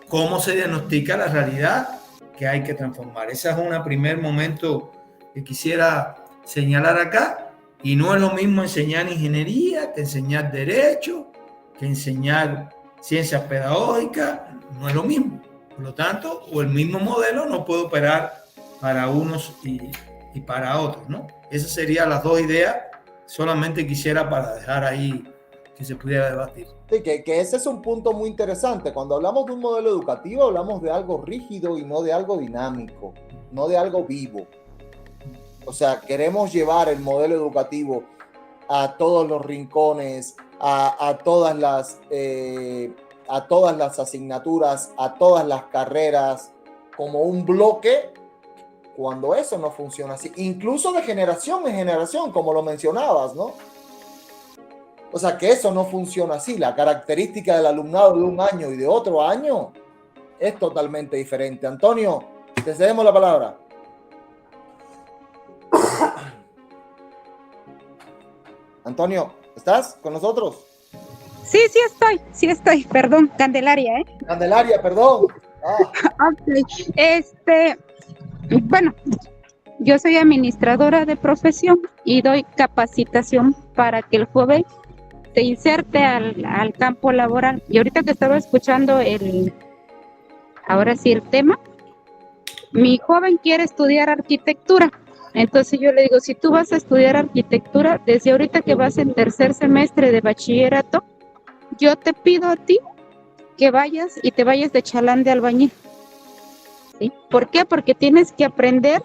cómo se diagnostica la realidad que hay que transformar. Ese es un primer momento que quisiera señalar acá. Y no es lo mismo enseñar ingeniería que enseñar derecho, que enseñar ciencias pedagógicas, no es lo mismo. Por lo tanto, o el mismo modelo no puede operar para unos y para otros, ¿no? Esas serían las dos ideas. Solamente quisiera para dejar ahí que se pudiera debatir. Sí, que ese es un punto muy interesante. Cuando hablamos de un modelo educativo, hablamos de algo rígido y no de algo dinámico, no de algo vivo. O sea, queremos llevar el modelo educativo a todos los rincones, a todas las asignaturas, a todas las carreras, como un bloque, cuando eso no funciona así. Incluso de generación en generación, como lo mencionabas, ¿no? O sea, que eso no funciona así. La característica del alumnado de un año y de otro año es totalmente diferente. Antonio, te cedemos la palabra. Antonio, ¿estás con nosotros? Sí estoy, perdón, Candelaria, ¿eh? Candelaria, perdón. Okay. Bueno, yo soy administradora de profesión y doy capacitación para que el joven se inserte al campo laboral. Y ahorita que estaba escuchando el tema, mi joven quiere estudiar arquitectura. Entonces yo le digo, si tú vas a estudiar arquitectura, desde ahorita que vas en tercer semestre de bachillerato, yo te pido a ti que vayas y te vayas de chalán de albañil. ¿Sí? ¿Por qué? Porque tienes que aprender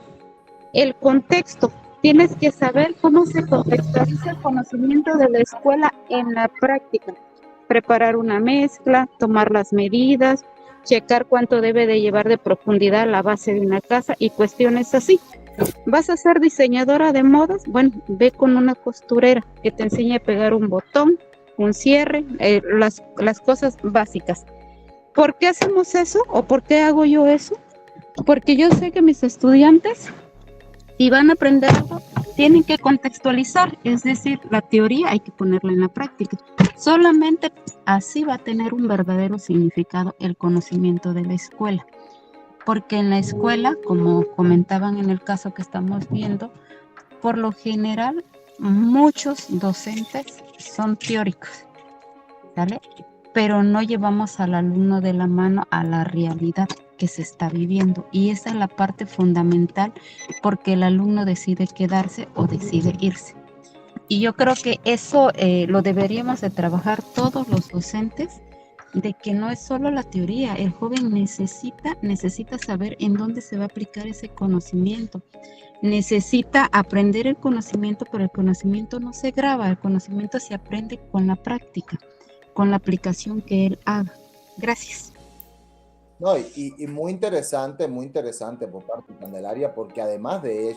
el contexto, tienes que saber cómo se contextualiza el conocimiento de la escuela en la práctica. Preparar una mezcla, tomar las medidas, checar cuánto debe de llevar de profundidad la base de una casa y cuestiones así. ¿Vas a ser diseñadora de modas? Bueno, ve con una costurera que te enseñe a pegar un botón, un cierre, las cosas básicas. ¿Por qué hacemos eso o por qué hago yo eso? Porque yo sé que mis estudiantes, si van a aprender algo, tienen que contextualizar, es decir, la teoría hay que ponerla en la práctica. Solamente así va a tener un verdadero significado el conocimiento de la escuela. Porque en la escuela, como comentaban en el caso que estamos viendo, por lo general muchos docentes son teóricos, ¿vale? Pero no llevamos al alumno de la mano a la realidad que se está viviendo, y esa es la parte fundamental, porque el alumno decide quedarse o decide irse. Y yo creo que eso lo deberíamos de trabajar todos los docentes, de que no es solo la teoría, el joven necesita saber en dónde se va a aplicar ese conocimiento, necesita aprender el conocimiento, pero el conocimiento no se graba, el conocimiento se aprende con la práctica, con la aplicación que él haga. Gracias. No, y muy interesante por parte de Candelaria, porque además de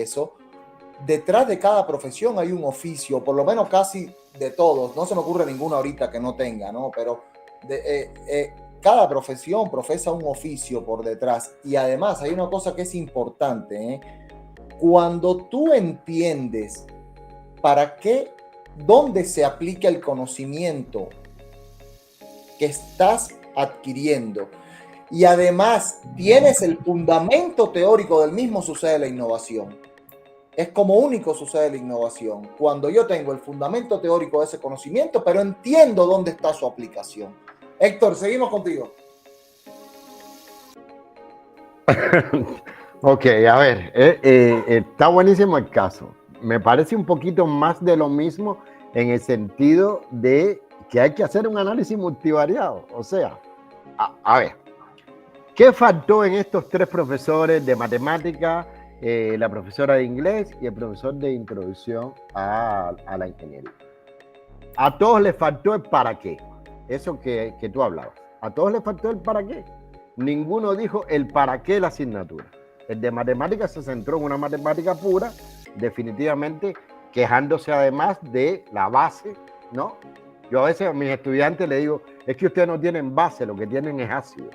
eso, detrás de cada profesión hay un oficio, por lo menos casi de todos. No se me ocurre ninguno ahorita que no tenga, ¿no? Pero cada profesión profesa un oficio por detrás. Y además hay una cosa que es importante, ¿eh? Cuando tú entiendes para qué, dónde se aplica el conocimiento que estás adquiriendo. Y además tienes el fundamento teórico del mismo, sucede la innovación. Es como único sucede la innovación, cuando yo tengo el fundamento teórico de ese conocimiento, pero entiendo dónde está su aplicación. Héctor, seguimos contigo. Ok, a ver, está buenísimo el caso. Me parece un poquito más de lo mismo en el sentido de que hay que hacer un análisis multivariado. O sea, a ver, ¿qué faltó en estos tres profesores de matemática, la profesora de inglés y el profesor de introducción a la ingeniería? A todos les faltó el para qué, eso que tú hablabas. A todos les faltó el para qué. Ninguno dijo el para qué la asignatura. El de matemáticas se centró en una matemática pura, definitivamente quejándose además de la base, ¿no? Yo a veces a mis estudiantes les digo, es que ustedes no tienen base, lo que tienen es ácido.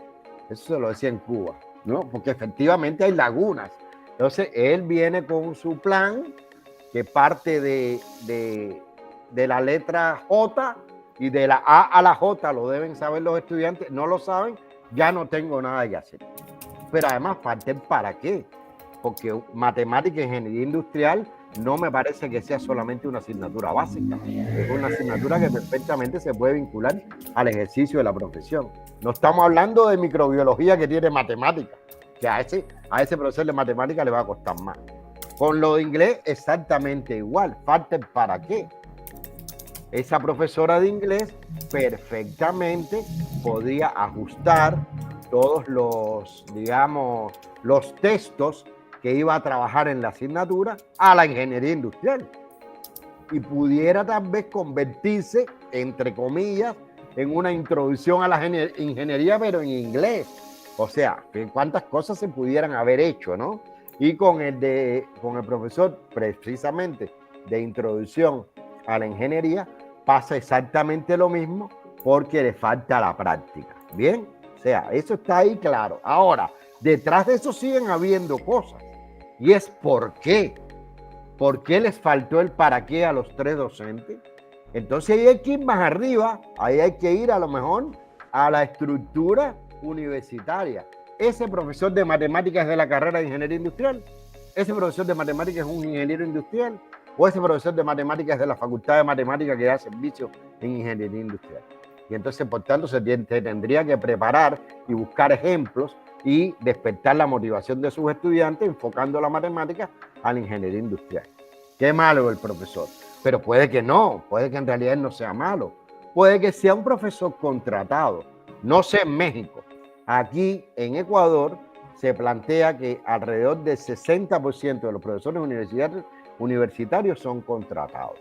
Eso se lo decía en Cuba, ¿no? Porque efectivamente hay lagunas. Entonces, él viene con su plan que parte de la letra J y de la A a la J, lo deben saber los estudiantes, no lo saben, ya no tengo nada que hacer. Pero además falta el para qué, porque matemática e ingeniería industrial no me parece que sea solamente una asignatura básica, es una asignatura que perfectamente se puede vincular al ejercicio de la profesión. No estamos hablando de microbiología que tiene matemática, que a ese profesor de matemática le va a costar más. Con lo de inglés exactamente igual, falta el para qué. Esa profesora de inglés perfectamente podría ajustar todos los, digamos, los textos que iba a trabajar en la asignatura a la ingeniería industrial y pudiera tal vez convertirse, entre comillas, en una introducción a la ingeniería, pero en inglés. O sea, cuántas cosas se pudieran haber hecho, ¿no? Y con el profesor precisamente de introducción a la ingeniería pasa exactamente lo mismo porque le falta la práctica. Bien, o sea, eso está ahí claro. Ahora, detrás de eso siguen habiendo cosas. Y es ¿por qué? ¿Por qué les faltó el para qué a los tres docentes? Entonces ahí hay que ir más arriba, ahí hay que ir a lo mejor a la estructura universitaria. Ese profesor de matemáticas es de la carrera de ingeniería industrial, ese profesor de matemáticas es un ingeniero industrial, o ese profesor de matemáticas es de la facultad de matemáticas que da servicio en ingeniería industrial. Y entonces, por tanto, se tendría que preparar y buscar ejemplos y despertar la motivación de sus estudiantes enfocando la matemática a la ingeniería industrial. Qué malo el profesor, pero puede que no, puede que en realidad no sea malo, puede que sea un profesor contratado, no sé en México. Aquí en Ecuador se plantea que alrededor del 60% de los profesores universitarios son contratados.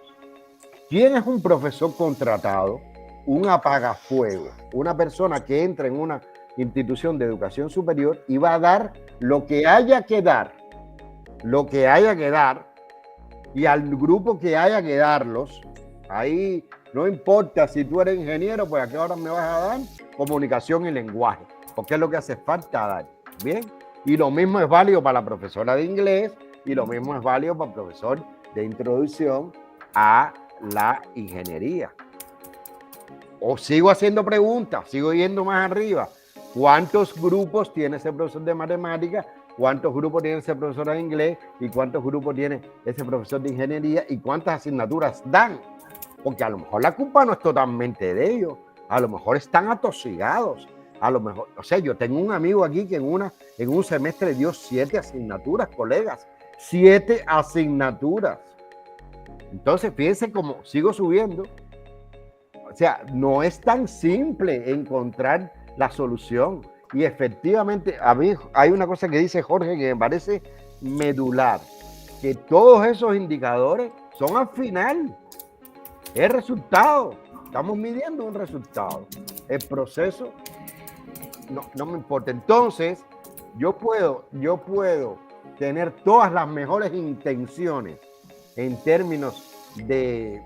¿Quién es un profesor contratado? Un apagafuego, una persona que entra en una institución de educación superior y va a dar lo que haya que dar, y al grupo que haya que darlos. Ahí no importa si tú eres ingeniero, pues a qué hora me vas a dar comunicación y lenguaje, porque es lo que hace falta dar. Bien, y lo mismo es válido para la profesora de inglés y lo mismo es válido para el profesor de introducción a la ingeniería. O sigo haciendo preguntas, sigo yendo más arriba. ¿Cuántos grupos tiene ese profesor de matemáticas? ¿Cuántos grupos tiene ese profesor de inglés? ¿Y cuántos grupos tiene ese profesor de ingeniería? ¿Y cuántas asignaturas dan? Porque a lo mejor la culpa no es totalmente de ellos. A lo mejor están atosigados. A lo mejor, o sea, yo tengo un amigo aquí que en un semestre dio 7 asignaturas, colegas. 7 asignaturas. Entonces, fíjense cómo sigo subiendo. O sea, no es tan simple encontrar la solución. Y efectivamente, a mí hay una cosa que dice Jorge que me parece medular, que todos esos indicadores son al final. El resultado. Estamos midiendo un resultado. El proceso no me importa. Entonces, yo puedo tener todas las mejores intenciones en términos de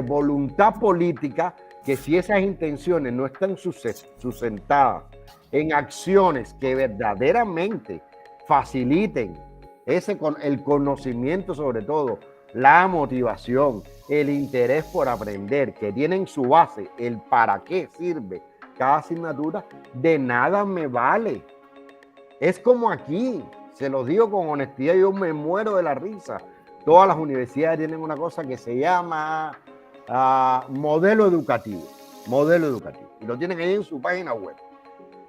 voluntad política, que si esas intenciones no están sustentadas en acciones que verdaderamente faciliten el conocimiento, sobre todo la motivación, el interés por aprender, que tienen su base, el para qué sirve cada asignatura, de nada me vale. Es como aquí, se los digo con honestidad, yo me muero de la risa. Todas las universidades tienen una cosa que se llama modelo educativo, y lo tienen ahí en su página web.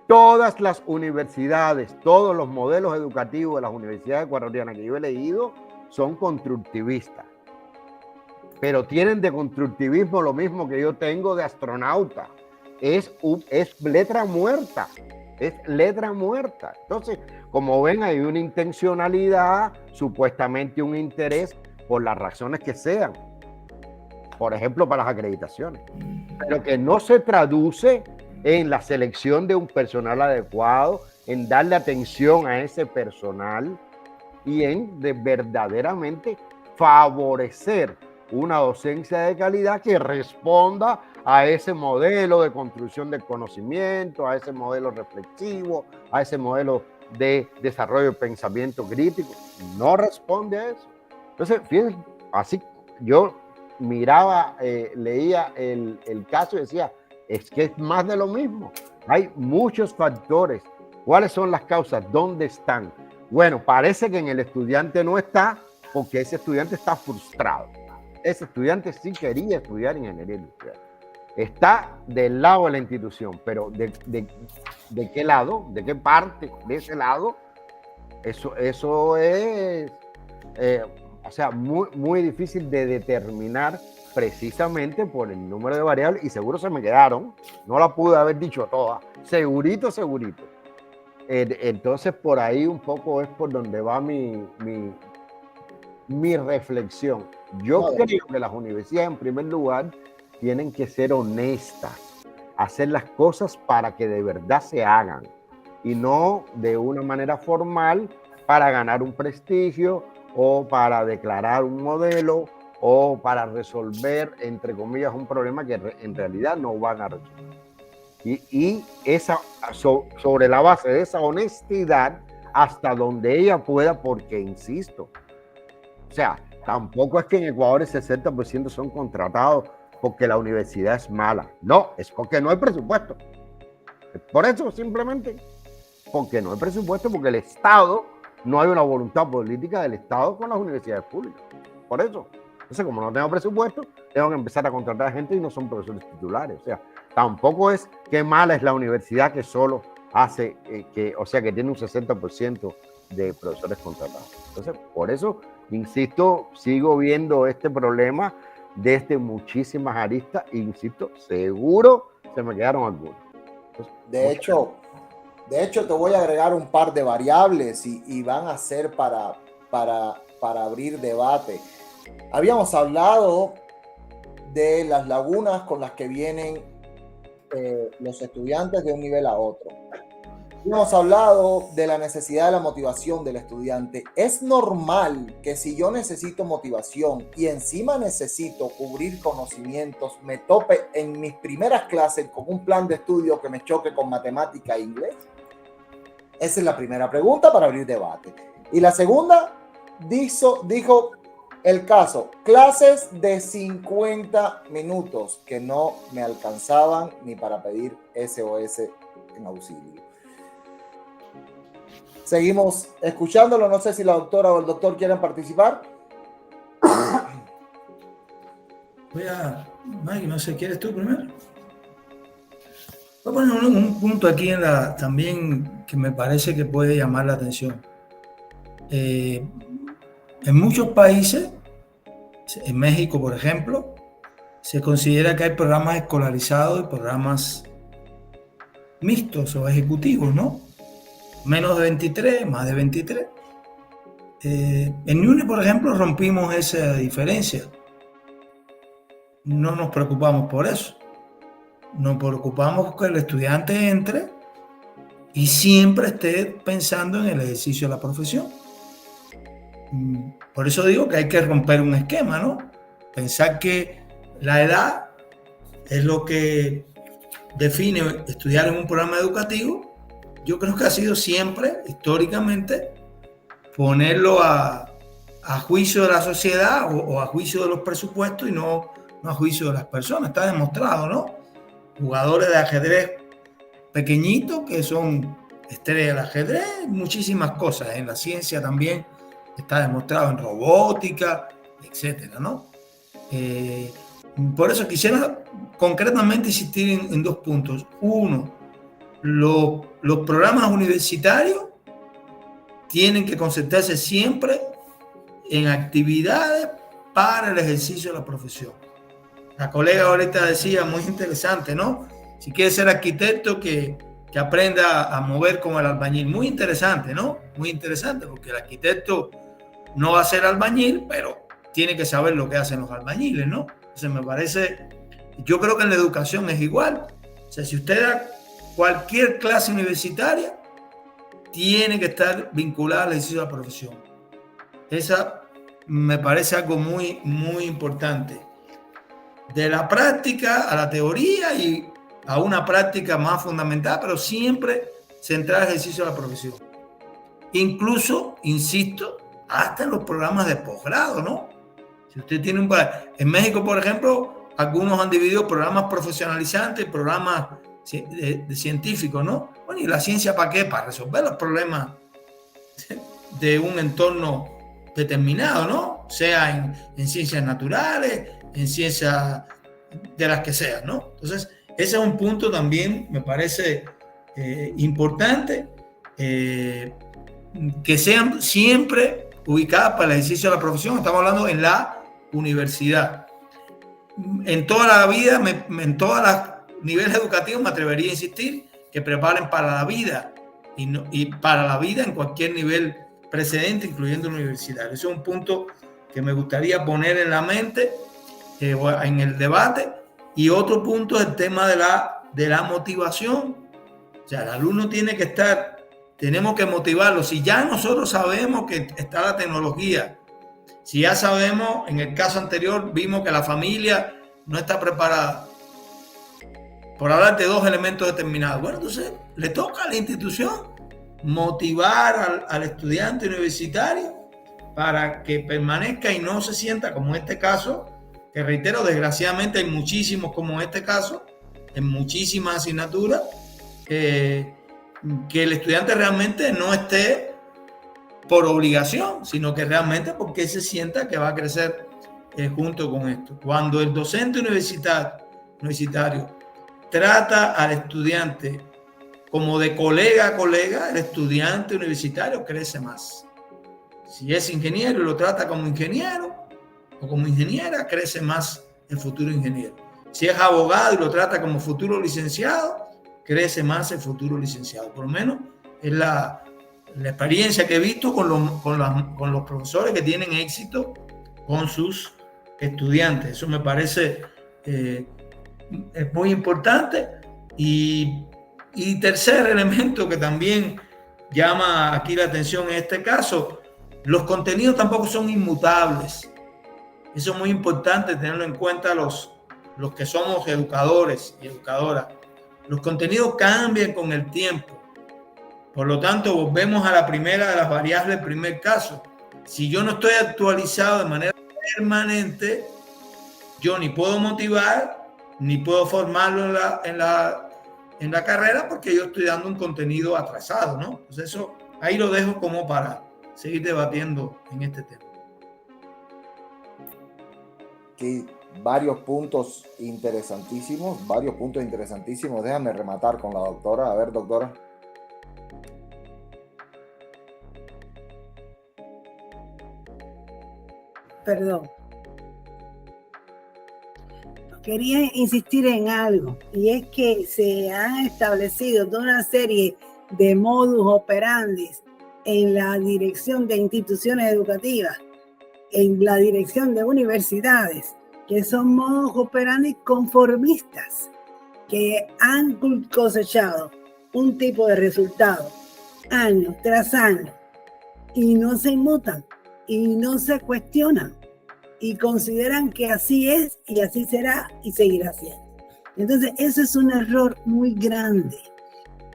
Todas las universidades, todos los modelos educativos de las universidades ecuatorianas que yo he leído son constructivistas, pero tienen de constructivismo lo mismo que yo tengo de astronauta. Es letra muerta, es letra muerta. Entonces, como ven, hay una intencionalidad, supuestamente un interés por las razones que sean, por ejemplo, para las acreditaciones, pero que no se traduce en la selección de un personal adecuado, en darle atención a ese personal y en verdaderamente favorecer una docencia de calidad que responda a ese modelo de construcción del conocimiento, a ese modelo reflexivo, a ese modelo de desarrollo de pensamiento crítico. No responde a eso. Entonces, fíjense, así yo miraba, leía el caso y decía, es que es más de lo mismo. Hay muchos factores. ¿Cuáles son las causas? ¿Dónde están? Bueno, parece que en el estudiante no está, porque ese estudiante está frustrado. Ese estudiante sí quería estudiar ingeniería industrial. Está del lado de la institución, pero ¿de qué lado? ¿De qué parte de ese lado? Eso es, o sea, muy difícil de determinar, precisamente por el número de variables, y seguro se me quedaron, no la pude haber dicho todas, segurito. Entonces, por ahí un poco es por donde va mi reflexión. Yo creo que las universidades, en primer lugar, tienen que ser honestas, hacer las cosas para que de verdad se hagan, y no de una manera formal para ganar un prestigio o para declarar un modelo o para resolver, entre comillas, un problema que en realidad no van a resolver. Y sobre la base de esa honestidad, hasta donde ella pueda, porque insisto, o sea, tampoco es que en Ecuador el 60% son contratados porque la universidad es mala. No, es porque no hay presupuesto. Por eso, simplemente, porque no hay presupuesto, porque el Estado, no hay una voluntad política del Estado con las universidades públicas. Por eso. Entonces, como no tengo presupuesto, tengo que empezar a contratar gente y no son profesores titulares. O sea, tampoco es que mala es la universidad que solo hace, que tiene un 60% de profesores contratados. Entonces, por eso, insisto, sigo viendo este problema desde muchísimas aristas, e insisto, seguro se me quedaron algunos. Entonces, de hecho, te voy a agregar un par de variables y van a ser para abrir debate. Habíamos hablado de las lagunas con las que vienen los estudiantes de un nivel a otro. Hemos hablado de la necesidad de la motivación del estudiante. Es normal que si yo necesito motivación y encima necesito cubrir conocimientos, me tope en mis primeras clases con un plan de estudio que me choque con matemática e inglés. Esa es la primera pregunta para abrir debate. Y la segunda, dijo el caso, clases de 50 minutos que no me alcanzaban ni para pedir SOS en auxilio. Seguimos escuchándolo. No sé si la doctora o el doctor quieren participar. Maggie, no sé, ¿quieres tú primero? Voy a poner un punto aquí también que me parece que puede llamar la atención. En muchos países, en México, por ejemplo, se considera que hay programas escolarizados y programas mixtos o ejecutivos, ¿no? Menos de 23, más de 23. En UNE, por ejemplo, rompimos esa diferencia. No nos preocupamos por eso. Nos preocupamos que el estudiante entre y siempre esté pensando en el ejercicio de la profesión. Por eso digo que hay que romper un esquema, ¿no? Pensar que la edad es lo que define estudiar en un programa educativo. Yo creo que ha sido siempre, históricamente, ponerlo a a juicio de la sociedad o a juicio de los presupuestos y no a juicio de las personas. Está demostrado, ¿no? Jugadores de ajedrez pequeñitos que son estrellas del ajedrez, muchísimas cosas. En la ciencia también está demostrado, en robótica, etcétera, ¿no? Por eso quisiera concretamente insistir en 2 puntos. Uno, los programas universitarios tienen que concentrarse siempre en actividades para el ejercicio de la profesión. La colega ahorita decía, muy interesante, ¿no? Si quiere ser arquitecto, que aprenda a mover como el albañil. Muy interesante, ¿no? Muy interesante, porque el arquitecto no va a ser albañil, pero tiene que saber lo que hacen los albañiles, ¿no? Entonces me parece, yo creo que en la educación es igual. O sea, si usted da cualquier clase universitaria, tiene que estar vinculada al ejercicio de la profesión. Esa me parece algo muy, muy importante. De la práctica a la teoría y a una práctica más fundamental, pero siempre centrada en el ejercicio de la profesión. Incluso, insisto, hasta en los programas de posgrado, ¿no? Si usted tiene en México, por ejemplo, algunos han dividido programas profesionalizantes y programas de científicos, ¿no? Bueno, ¿y la ciencia para qué? Para resolver los problemas de un entorno determinado, ¿no? Sea en ciencias naturales, en ciencias de las que sean, ¿no? Entonces, ese es un punto también, me parece importante, que sean siempre ubicadas para el ejercicio de la profesión. Estamos hablando en la universidad. En toda la vida, en todos los niveles educativos, me atrevería a insistir que preparen para la vida y para la vida en cualquier nivel precedente, incluyendo el universitario. Ese es un punto que me gustaría poner en la mente en el debate. Y otro punto es el tema de la motivación. O sea, el alumno tiene que estar, tenemos que motivarlo. Si ya nosotros sabemos que está la tecnología, si ya sabemos, en el caso anterior vimos que la familia no está preparada, por hablar de 2 elementos determinados, bueno, entonces le toca a la institución motivar al estudiante universitario para que permanezca y no se sienta como en este caso, que reitero, desgraciadamente hay muchísimos como este caso, en muchísimas asignaturas, que el estudiante realmente no esté por obligación, sino que realmente porque se sienta que va a crecer junto con esto. Cuando el docente universitario trata al estudiante como de colega a colega, el estudiante universitario crece más. Si es ingeniero y lo trata como ingeniero o como ingeniera, crece más el futuro ingeniero. Si es abogado y lo trata como futuro licenciado, crece más el futuro licenciado. Por lo menos es la experiencia que he visto con los profesores que tienen éxito con sus estudiantes. Eso me parece es muy importante. Y tercer elemento que también llama aquí la atención en este caso, los contenidos tampoco son inmutables. Eso es muy importante tenerlo en cuenta los que somos educadores y educadoras. Los contenidos cambian con el tiempo. Por lo tanto, volvemos a la primera de las variables del primer caso. Si yo no estoy actualizado de manera permanente, yo ni puedo motivar, ni puedo formarlo en la carrera, porque yo estoy dando un contenido atrasado, ¿no? Entonces eso, ahí lo dejo como para seguir debatiendo en este tema. Aquí varios puntos interesantísimos. Déjame rematar con la doctora. A ver, doctora. Perdón. Quería insistir en algo, y es que se han establecido toda una serie de modus operandi en la dirección de instituciones educativas, en la dirección de universidades, que son modus operandi conformistas, que han cosechado un tipo de resultado año tras año y no se inmutan y no se cuestionan y consideran que así es y así será y seguirá siendo. Entonces, eso es un error muy grande.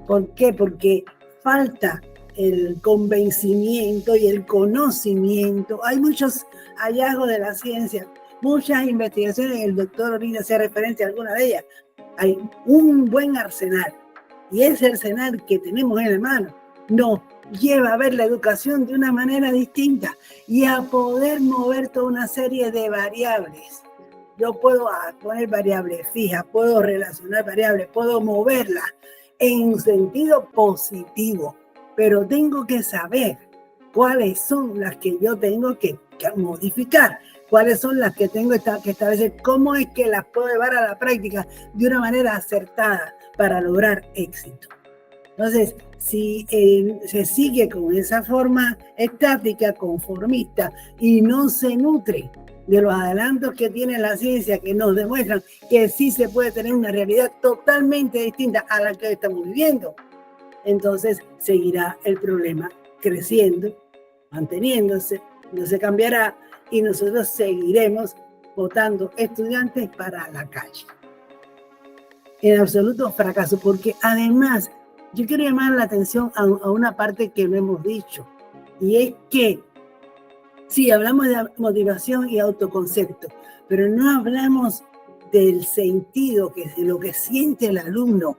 ¿Por qué? Porque falta el convencimiento y el conocimiento. Hay muchos hallazgos de la ciencia, muchas investigaciones, el doctor ahorita hace referencia a alguna de ellas. Hay un buen arsenal, y ese arsenal que tenemos en la mano nos lleva a ver la educación de una manera distinta y a poder mover toda una serie de variables. Yo puedo poner variables fijas, puedo relacionar variables, puedo moverlas en sentido positivo, pero tengo que saber cuáles son las que yo tengo que modificar, cuáles son las que tengo que establecer, cómo es que las puedo llevar a la práctica de una manera acertada para lograr éxito. Entonces, si se sigue con esa forma estática, conformista, y no se nutre de los adelantos que tiene la ciencia, que nos demuestran que sí se puede tener una realidad totalmente distinta a la que estamos viviendo, entonces seguirá el problema creciendo, manteniéndose, no se cambiará, y nosotros seguiremos botando estudiantes para la calle. En absoluto fracaso, porque además yo quiero llamar la atención a una parte que no hemos dicho, y es que sí, hablamos de motivación y autoconcepto, pero no hablamos del sentido, que es lo que siente el alumno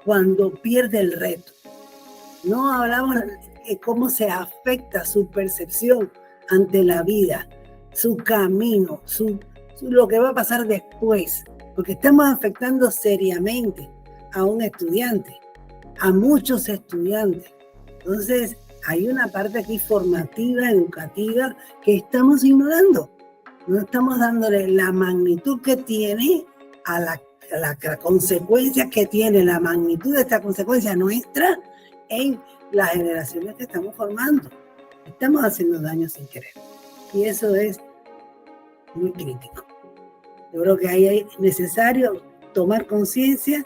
cuando pierde el reto. No hablamos de cómo se afecta su percepción ante la vida, su camino, lo que va a pasar después, porque estamos afectando seriamente a un estudiante, a muchos estudiantes. Entonces, hay una parte aquí formativa, educativa, que estamos ignorando. No estamos dándole la magnitud que tiene a la consecuencia que tiene, la magnitud de esta consecuencia nuestra en las generaciones que estamos formando. Estamos haciendo daño sin querer. Y eso es muy crítico. Yo creo que ahí es necesario tomar conciencia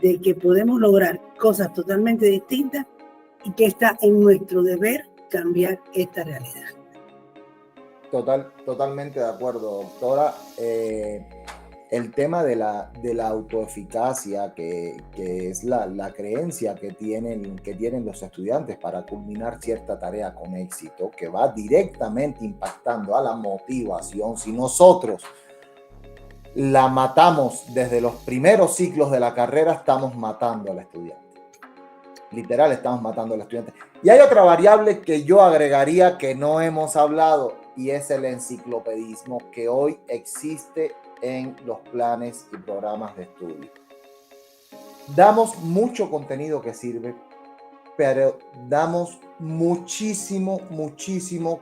de que podemos lograr cosas totalmente distintas y que está en nuestro deber cambiar esta realidad. Totalmente de acuerdo, doctora. El tema de la autoeficacia, que es la creencia que tienen los estudiantes para culminar cierta tarea con éxito, que va directamente impactando a la motivación. Si nosotros la matamos desde los primeros ciclos de la carrera, estamos matando al estudiante. Literal, estamos matando al estudiante. Y hay otra variable que yo agregaría que no hemos hablado, y es el enciclopedismo que hoy existe en los planes y programas de estudio. Damos mucho contenido que sirve, pero damos muchísimo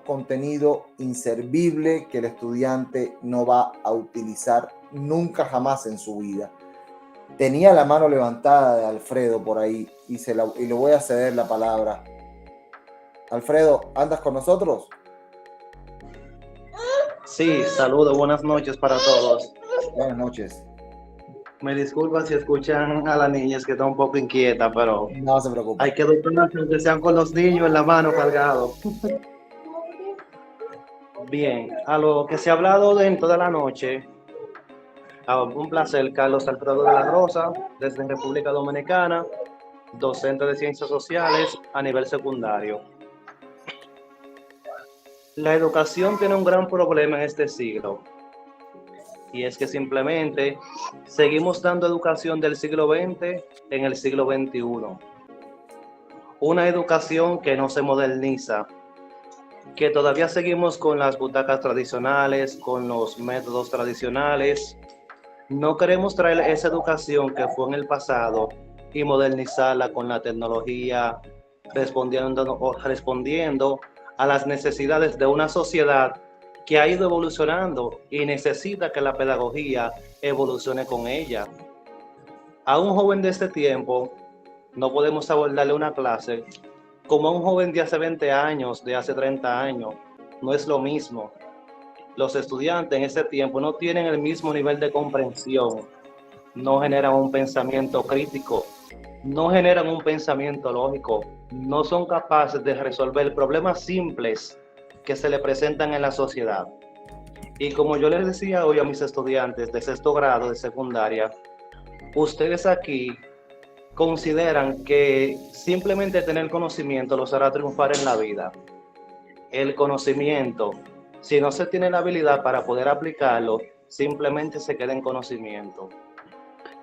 contenido inservible que el estudiante no va a utilizar nunca jamás en su vida. Tenía la mano levantada de Alfredo por ahí y le voy a ceder la palabra. Alfredo, ¿andas con nosotros? Sí, saludos, buenas noches para todos. Buenas noches. Me disculpan si escuchan a la niña, es que está un poco inquieta, pero no se preocupe. Hay que educarse, aunque sean con los niños en la mano cargados. Bien, a lo que se ha hablado dentro de la noche, un placer, Carlos Alfredo de la Rosa, desde República Dominicana, docente de Ciencias Sociales a nivel secundario. La educación tiene un gran problema en este siglo, y es que simplemente seguimos dando educación del siglo XX en el siglo XXI. Una educación que no se moderniza, que todavía seguimos con las butacas tradicionales, con los métodos tradicionales. No queremos traer esa educación que fue en el pasado y modernizarla con la tecnología, respondiendo a las necesidades de una sociedad que ha ido evolucionando y necesita que la pedagogía evolucione con ella. A un joven de este tiempo no podemos abordarle una clase como a un joven de hace 20 años, de hace 30 años. No es lo mismo. Los estudiantes en ese tiempo no tienen el mismo nivel de comprensión, no generan un pensamiento crítico, no generan un pensamiento lógico, no son capaces de resolver problemas simples que se le presentan en la sociedad. Y como yo les decía hoy a mis estudiantes de sexto grado de secundaria, ustedes aquí consideran que simplemente tener conocimiento los hará triunfar en la vida. El conocimiento, si no se tiene la habilidad para poder aplicarlo, simplemente se queda en conocimiento.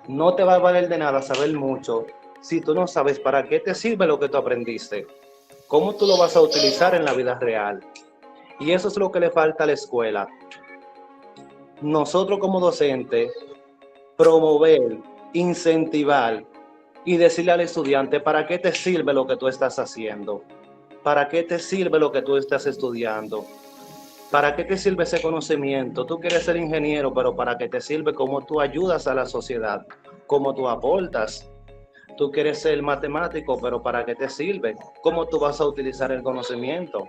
No te va a valer de nada saber mucho si tú no sabes para qué te sirve lo que tú aprendiste, cómo tú lo vas a utilizar en la vida real. Y eso es lo que le falta a la escuela. Nosotros como docentes, promover, incentivar y decirle al estudiante para qué te sirve lo que tú estás haciendo, para qué te sirve lo que tú estás estudiando, para qué te sirve ese conocimiento. Tú quieres ser ingeniero, pero para qué te sirve, cómo tú ayudas a la sociedad, cómo tú aportas. Tú quieres ser matemático, pero para qué te sirve, cómo tú vas a utilizar el conocimiento.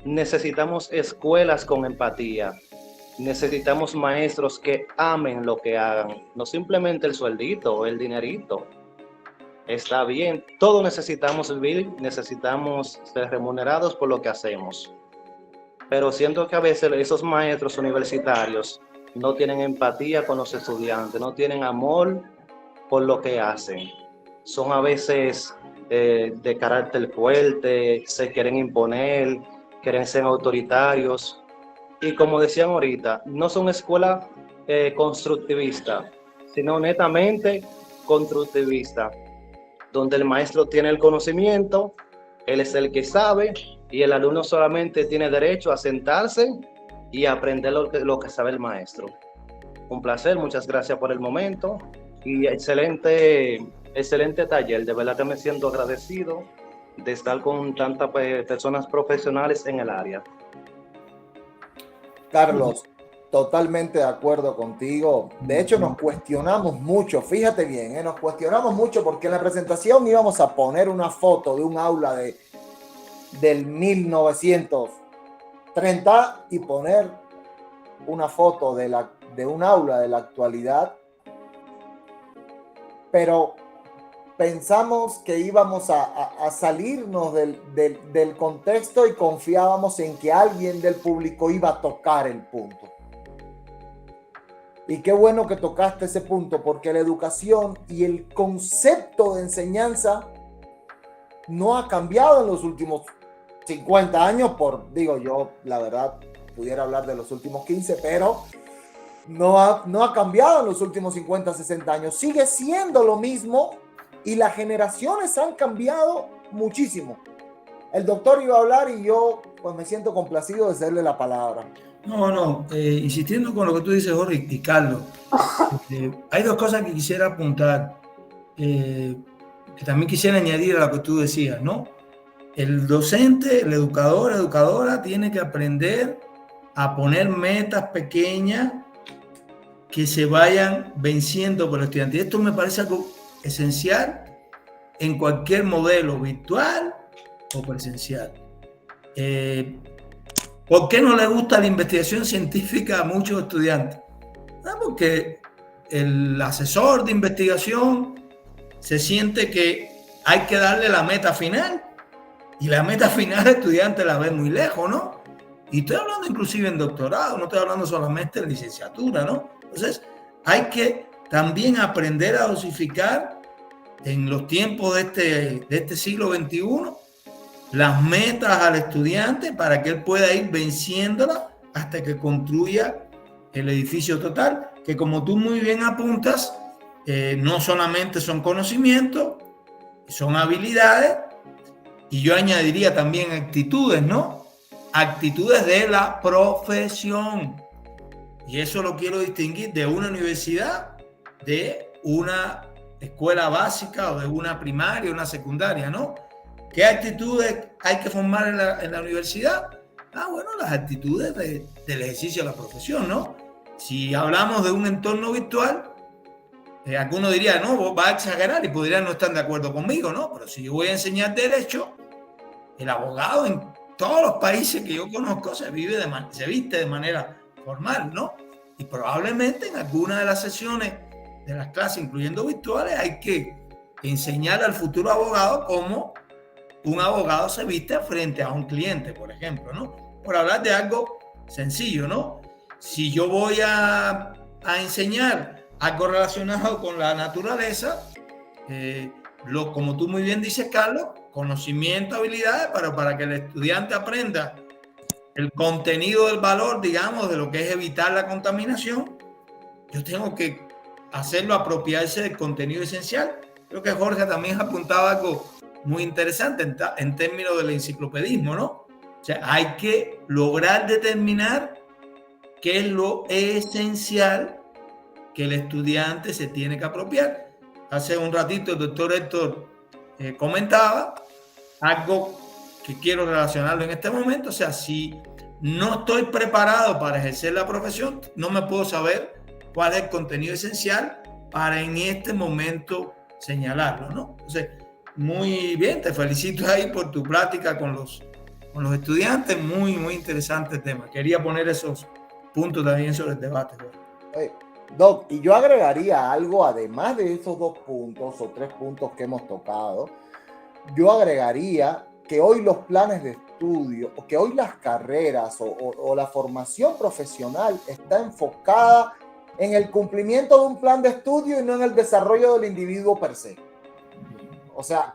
Necesitamos escuelas con empatía. Necesitamos maestros que amen lo que hagan, no simplemente el sueldito o el dinerito. Está bien, todos necesitamos vivir, necesitamos ser remunerados por lo que hacemos. Pero siento que a veces esos maestros universitarios no tienen empatía con los estudiantes, no tienen amor por lo que hacen. Son a veces de carácter fuerte, se quieren imponer, quieren ser autoritarios. Y como decían ahorita, no son escuelas constructivistas, sino netamente constructivistas, donde el maestro tiene el conocimiento, él es el que sabe, y el alumno solamente tiene derecho a sentarse y aprender lo que sabe el maestro. Un placer, muchas gracias por el momento, y excelente taller. De verdad que me siento agradecido de estar con tantas personas profesionales en el área. Carlos, totalmente de acuerdo contigo. De hecho, nos cuestionamos mucho, fíjate bien, nos cuestionamos mucho porque en la presentación íbamos a poner una foto de un aula del 1930 y poner una foto de un aula de la actualidad, pero pensamos que íbamos a salirnos del contexto y confiábamos en que alguien del público iba a tocar el punto. Y qué bueno que tocaste ese punto, porque la educación y el concepto de enseñanza no ha cambiado en los últimos 50 años, yo la verdad pudiera hablar de los últimos 15, pero no ha cambiado en los últimos 50, 60 años. Sigue siendo lo mismo. Y las generaciones han cambiado muchísimo. El doctor iba a hablar y yo pues me siento complacido de cederle la palabra. Insistiendo con lo que tú dices, Jorge y Carlos, hay dos cosas que quisiera apuntar, que también quisiera añadir a lo que tú decías, ¿no? El docente, el educador, educadora tiene que aprender a poner metas pequeñas que se vayan venciendo por el estudiante. Y esto me parece algo esencial en cualquier modelo virtual o presencial. ¿Por qué no le gusta la investigación científica a muchos estudiantes? Porque el asesor de investigación se siente que hay que darle la meta final, y la meta final el estudiante la ve muy lejos, ¿no? Y estoy hablando inclusive en doctorado, no estoy hablando solamente en licenciatura, ¿no? Entonces hay que también aprender a dosificar en los tiempos de este siglo XXI las metas al estudiante para que él pueda ir venciéndolas hasta que construya el edificio total, que como tú muy bien apuntas, no solamente son conocimientos, son habilidades, y yo añadiría también actitudes, ¿no? Actitudes de la profesión. Y eso lo quiero distinguir de una universidad, de una escuela básica o de una primaria, una secundaria, ¿no? ¿Qué actitudes hay que formar en la universidad? Bueno, las actitudes del ejercicio de la profesión, ¿no? Si hablamos de un entorno virtual, alguno diría, no, vos vas a exagerar, y podrían no estar de acuerdo conmigo, ¿no? Pero si yo voy a enseñar derecho, el abogado en todos los países que yo conozco se viste de manera formal, ¿no? Y probablemente en alguna de las sesiones de las clases, incluyendo virtuales, hay que enseñar al futuro abogado cómo un abogado se viste frente a un cliente, por ejemplo, ¿no? Por hablar de algo sencillo, ¿no? Si yo voy a enseñar algo relacionado con la naturaleza, como tú muy bien dices, Carlos, conocimiento, habilidades para que el estudiante aprenda el contenido del valor, digamos, de lo que es evitar la contaminación. Yo tengo que hacerlo apropiarse del contenido esencial. Creo que Jorge también apuntaba algo muy interesante en términos del enciclopedismo, ¿no? O sea, hay que lograr determinar qué es lo esencial que el estudiante se tiene que apropiar. Hace un ratito el doctor Héctor comentaba algo que quiero relacionarlo en este momento. O sea, si no estoy preparado para ejercer la profesión, no me puedo saber cuál es el contenido esencial para en este momento señalarlo, ¿no? Entonces, muy bien, te felicito ahí por tu plática con los estudiantes. Muy, muy interesante el tema. Quería poner esos puntos también sobre el debate. Doc, y yo agregaría algo, además de esos 2 puntos o 3 puntos que hemos tocado. Yo agregaría que hoy los planes de estudio, o que hoy las carreras o la formación profesional está enfocada en el cumplimiento de un plan de estudio y no en el desarrollo del individuo per se. O sea,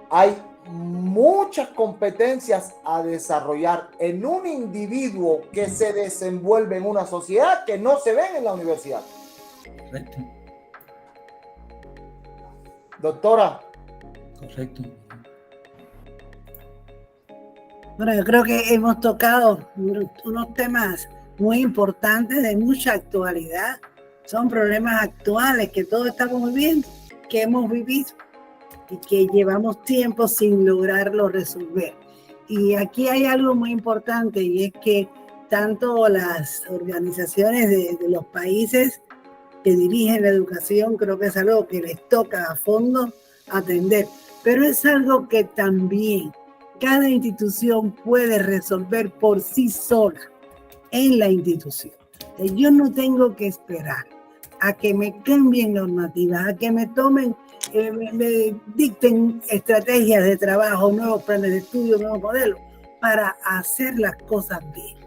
hay muchas competencias a desarrollar en un individuo que se desenvuelve en una sociedad que no se ven en la universidad. Correcto. Doctora. Correcto. Bueno, yo creo que hemos tocado unos temas muy importantes, de mucha actualidad. Son problemas actuales que todos estamos viviendo, que hemos vivido y que llevamos tiempo sin lograrlo resolver. Y aquí hay algo muy importante, y es que tanto las organizaciones de los países que dirigen la educación, creo que es algo que les toca a fondo atender, pero es algo que también cada institución puede resolver por sí sola en la institución. Yo no tengo que esperar a que me cambien normativas, a que me tomen, me dicten estrategias de trabajo, nuevos planes de estudio, nuevos modelos, para hacer las cosas bien,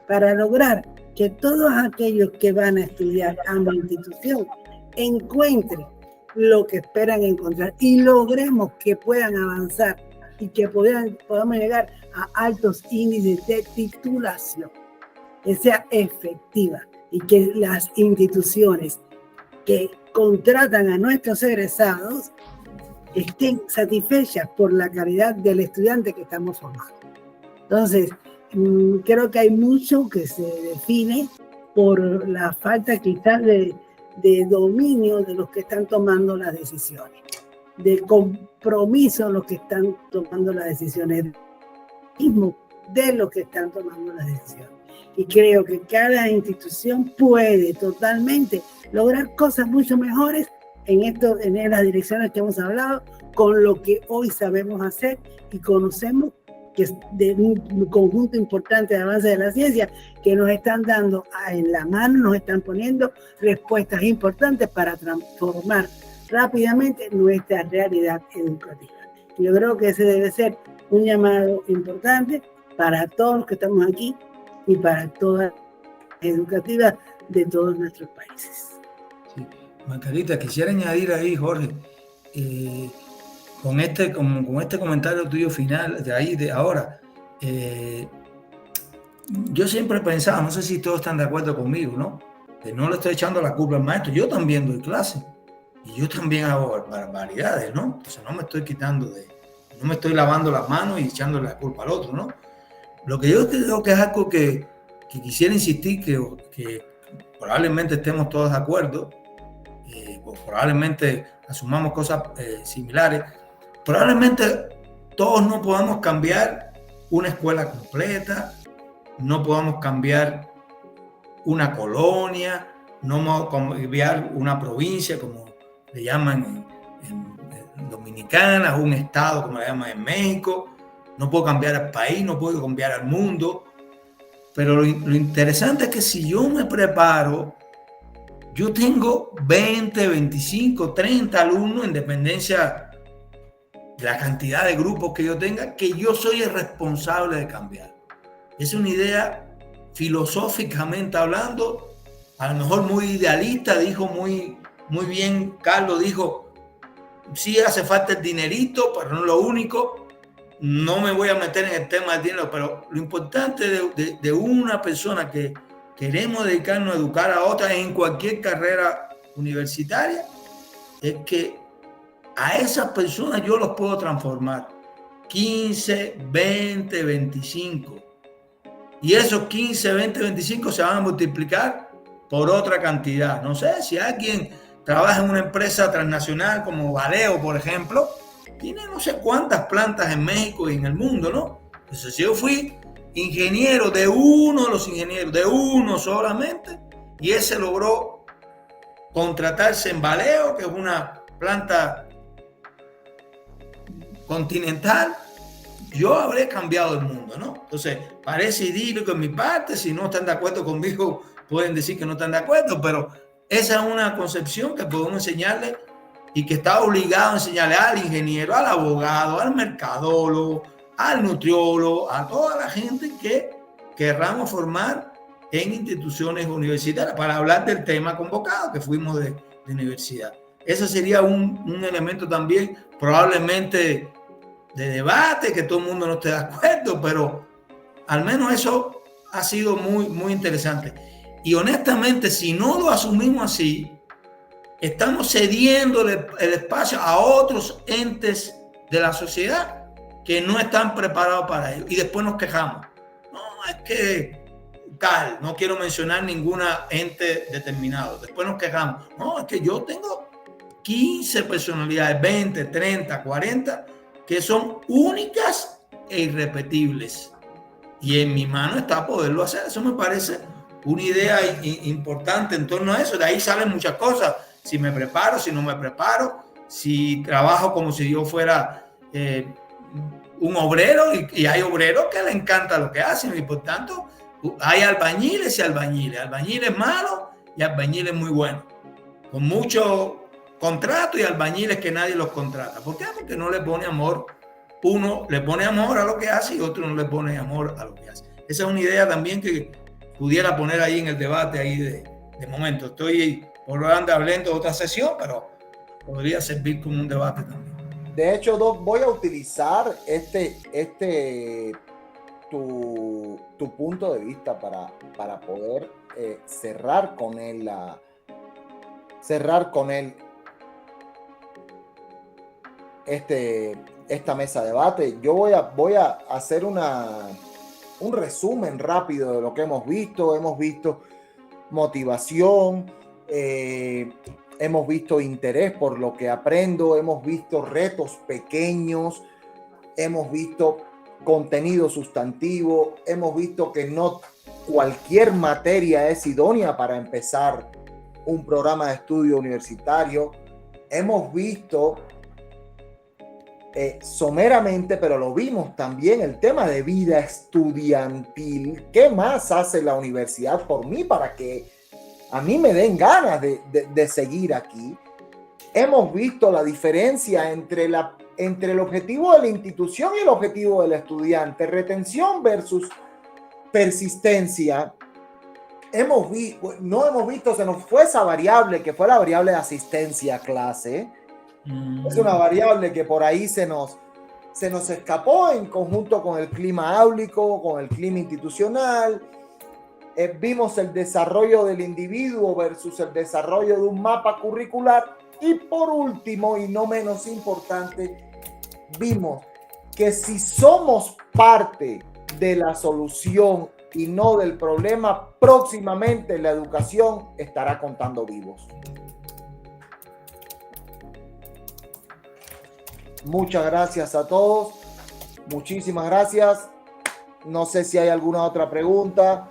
para lograr que todos aquellos que van a estudiar a mi institución encuentren lo que esperan encontrar y logremos que puedan avanzar y que podamos llegar a altos índices de titulación, que sea efectiva, y que las instituciones que contratan a nuestros egresados estén satisfechas por la calidad del estudiante que estamos formando. Entonces, creo que hay mucho que se define por la falta quizás de dominio de los que están tomando las decisiones, de compromiso de los que están tomando las decisiones, de los que están tomando las decisiones. Y creo que cada institución puede totalmente lograr cosas mucho mejores en las direcciones que hemos hablado, con lo que hoy sabemos hacer y conocemos, que es de un conjunto importante de avance de la ciencia, que nos están dando en la mano, nos están poniendo respuestas importantes para transformar rápidamente nuestra realidad educativa. Yo creo que ese debe ser un llamado importante para todos los que estamos aquí y para todas las educativas de todos nuestros países. Sí. Margarita, quisiera añadir ahí, Jorge, con este comentario tuyo final, de ahora, yo siempre pensaba, no sé si todos están de acuerdo conmigo, ¿no? Que no le estoy echando la culpa al maestro, yo también doy clase y yo también hago barbaridades, ¿no? Entonces no me estoy lavando las manos y echándole la culpa al otro, ¿no? Lo que yo creo que es algo que quisiera insistir, que probablemente estemos todos de acuerdo, o probablemente asumamos cosas similares. Probablemente todos no podamos cambiar una escuela completa, no podamos cambiar una colonia, no podamos cambiar una provincia, como le llaman en Dominicana, un estado, como le llaman en México. No puedo cambiar al país, no puedo cambiar al mundo. Pero lo interesante es que si yo me preparo, yo tengo 20, 25, 30 alumnos, en dependencia de la cantidad de grupos que yo tenga, que yo soy el responsable de cambiar. Es una idea, filosóficamente hablando, a lo mejor muy idealista, dijo muy bien Carlos, dijo, Sí hace falta el dinerito, pero no lo único. No me voy a meter en el tema del dinero, pero lo importante de una persona que queremos dedicarnos a educar a otras en cualquier carrera universitaria es que a esas personas yo los puedo transformar 15, 20, 25. Y esos 15, 20, 25 se van a multiplicar por otra cantidad. No sé, si alguien trabaja en una empresa transnacional como Valeo, por ejemplo, tiene no sé cuántas plantas en México y en el mundo, ¿no? Entonces, si yo fui ingeniero de uno de los ingenieros, de uno solamente, y ese logró contratarse en Valeo, que es una planta continental, yo habré cambiado el mundo, ¿no? Entonces, parece idílico en mi parte. Si no están de acuerdo conmigo, pueden decir que no están de acuerdo, pero esa es una concepción que podemos enseñarle y que está obligado a enseñarle al ingeniero, al abogado, al mercadólogo, al nutriólogo, a toda la gente que querramos formar en instituciones universitarias para hablar del tema convocado que fuimos de universidad. Ese sería un elemento también probablemente de debate, que todo el mundo no esté de acuerdo, pero al menos eso ha sido muy, muy interesante. Y honestamente, si no lo asumimos así, estamos cediendo el espacio a otros entes de la sociedad que no están preparados para ello. Y después nos quejamos. No, es que tal, no quiero mencionar ninguna ente determinado. Después nos quejamos. No, es que yo tengo 15 personalidades, 20, 30, 40, que son únicas e irrepetibles. Y en mi mano está poderlo hacer. Eso me parece una idea importante en torno a eso. De ahí salen muchas cosas. Si me preparo, si no me preparo, si trabajo como si yo fuera un obrero, y hay obreros que les encanta lo que hacen, y por tanto hay albañiles y albañiles. Albañiles malos y albañiles muy buenos, con mucho contrato, y albañiles que nadie los contrata. ¿Por qué? Porque no le pone amor. Uno le pone amor a lo que hace y otro no le pone amor a lo que hace. Esa es una idea también que pudiera poner ahí en el debate ahí de momento. Estoy por lo ande hablando de otra sesión, pero podría servir como un debate también. De hecho, Doc, voy a utilizar tu punto de vista para poder cerrar con él esta mesa de debate. Yo voy a hacer un resumen rápido de lo que hemos visto. Hemos visto motivación, hemos visto interés por lo que aprendo, hemos visto retos pequeños, hemos visto contenido sustantivo, hemos visto que no cualquier materia es idónea para empezar un programa de estudio universitario. Hemos visto someramente, pero lo vimos también, el tema de vida estudiantil. ¿Qué más hace la universidad por mí para que a mí me den ganas de seguir aquí? Hemos visto la diferencia entre el objetivo de la institución y el objetivo del estudiante, retención versus persistencia. No hemos visto, se nos fue esa variable que fue la variable de asistencia a clase. Es una variable que por ahí se nos escapó en conjunto con el clima áulico, con el clima institucional. Vimos el desarrollo del individuo versus el desarrollo de un mapa curricular. Y por último, y no menos importante, vimos que si somos parte de la solución y no del problema, próximamente la educación estará contando vivos. Muchas gracias a todos. Muchísimas gracias. No sé si hay alguna otra pregunta,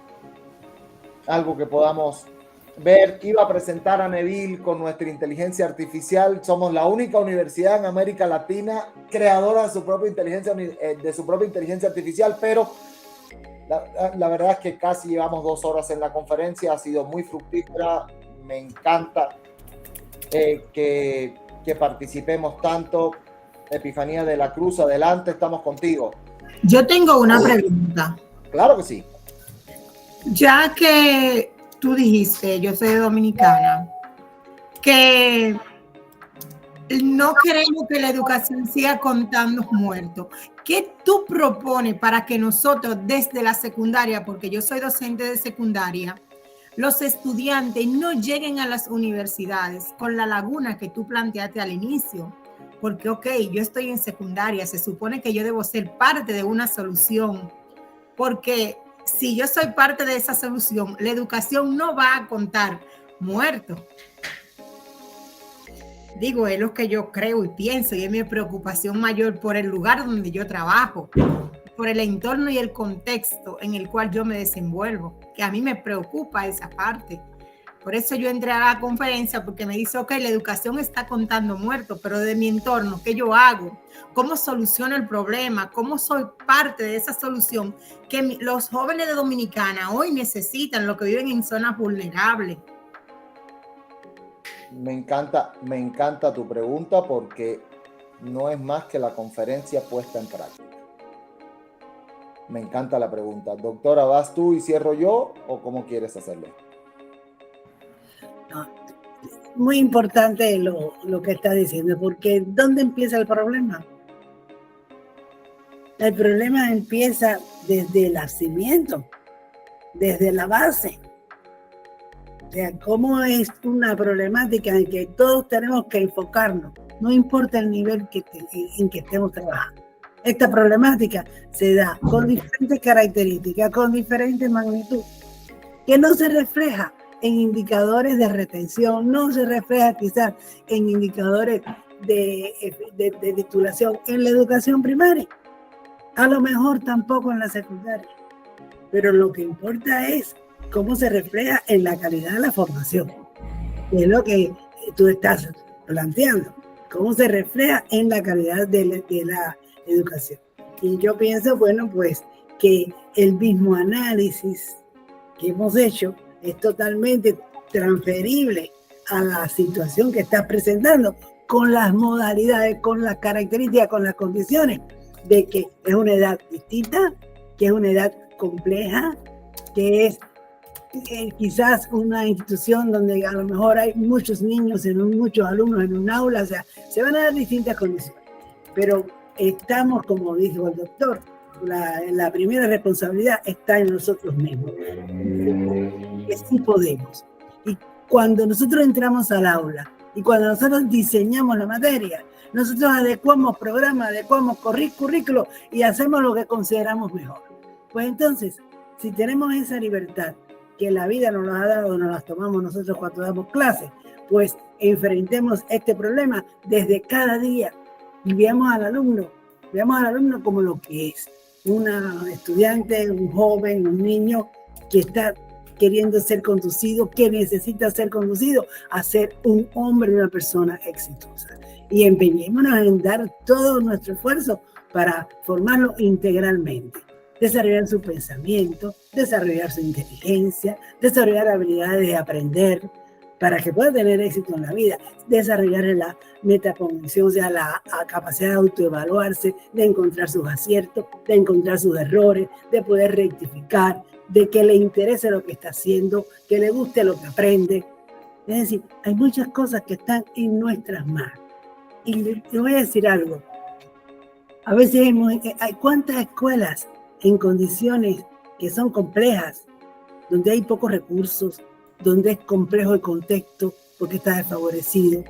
algo que podamos ver. Iba a presentar a Neville con nuestra inteligencia artificial. Somos la única universidad en América Latina creadora de su propia inteligencia artificial, pero la verdad es que casi llevamos 2 horas en la conferencia. Ha sido muy fructífera. Me encanta que participemos tanto. Epifanía de la Cruz, adelante, estamos contigo. Yo tengo una pregunta. Claro que sí. Ya que tú dijiste, yo soy dominicana, que no queremos que la educación siga contando muertos. ¿Qué tú propones para que nosotros desde la secundaria, porque yo soy docente de secundaria, los estudiantes no lleguen a las universidades con la laguna que tú planteaste al inicio? Porque, ok, yo estoy en secundaria, se supone que yo debo ser parte de una solución, porque si yo soy parte de esa solución, la educación no va a contar muertos. Digo, es lo que yo creo y pienso, y es mi preocupación mayor por el lugar donde yo trabajo, por el entorno y el contexto en el cual yo me desenvuelvo, que a mí me preocupa esa parte. Por eso yo entré a la conferencia, porque me dice, ok, la educación está contando muertos, pero de mi entorno, ¿qué yo hago? ¿Cómo soluciono el problema? ¿Cómo soy parte de esa solución que los jóvenes de Dominicana hoy necesitan, los que viven en zonas vulnerables? Me encanta tu pregunta porque no es más que la conferencia puesta en práctica. Me encanta la pregunta. Doctora, ¿vas tú y cierro yo o cómo quieres hacerlo? No, muy importante lo que está diciendo, porque ¿dónde empieza el problema? El problema empieza desde el nacimiento, desde la base. O sea, cómo es una problemática en que todos tenemos que enfocarnos, no importa el nivel en que estemos trabajando. Esta problemática se da con diferentes características, con diferentes magnitudes, que no se refleja en indicadores de retención, no se refleja quizás en indicadores de titulación en la educación primaria, a lo mejor tampoco en la secundaria, pero lo que importa es cómo se refleja en la calidad de la formación, que es lo que tú estás planteando, cómo se refleja en la calidad de la educación. Y yo pienso, bueno, pues que el mismo análisis que hemos hecho es totalmente transferible a la situación que estás presentando, con las modalidades, con las características, con las condiciones de que es una edad distinta, que es una edad compleja, que es quizás una institución donde a lo mejor hay muchos niños, muchos alumnos en un aula, o sea, se van a dar distintas condiciones. Pero estamos, como dijo el doctor, la primera responsabilidad está en nosotros mismos, que sí podemos. Y cuando nosotros entramos al aula y cuando nosotros diseñamos la materia, nosotros adecuamos programas, adecuamos currículos y hacemos lo que consideramos mejor. Pues entonces, si tenemos esa libertad que la vida nos ha dado, nos las tomamos nosotros cuando damos clases, pues enfrentemos este problema desde cada día y veamos al alumno como lo que es, una estudiante, un joven, un niño que está queriendo ser conducido, que necesita ser conducido a ser un hombre, una persona exitosa. Y empeñémonos en dar todo nuestro esfuerzo para formarlo integralmente. Desarrollar su pensamiento, desarrollar su inteligencia, desarrollar habilidades de aprender para que pueda tener éxito en la vida, desarrollar la metacognición, o sea, la capacidad de autoevaluarse, de encontrar sus aciertos, de encontrar sus errores, de poder rectificar, de que le interese lo que está haciendo, que le guste lo que aprende. Es decir, hay muchas cosas que están en nuestras manos. Y le voy a decir algo. A veces hay cuántas escuelas en condiciones que son complejas, donde hay pocos recursos, donde es complejo el contexto porque está desfavorecido,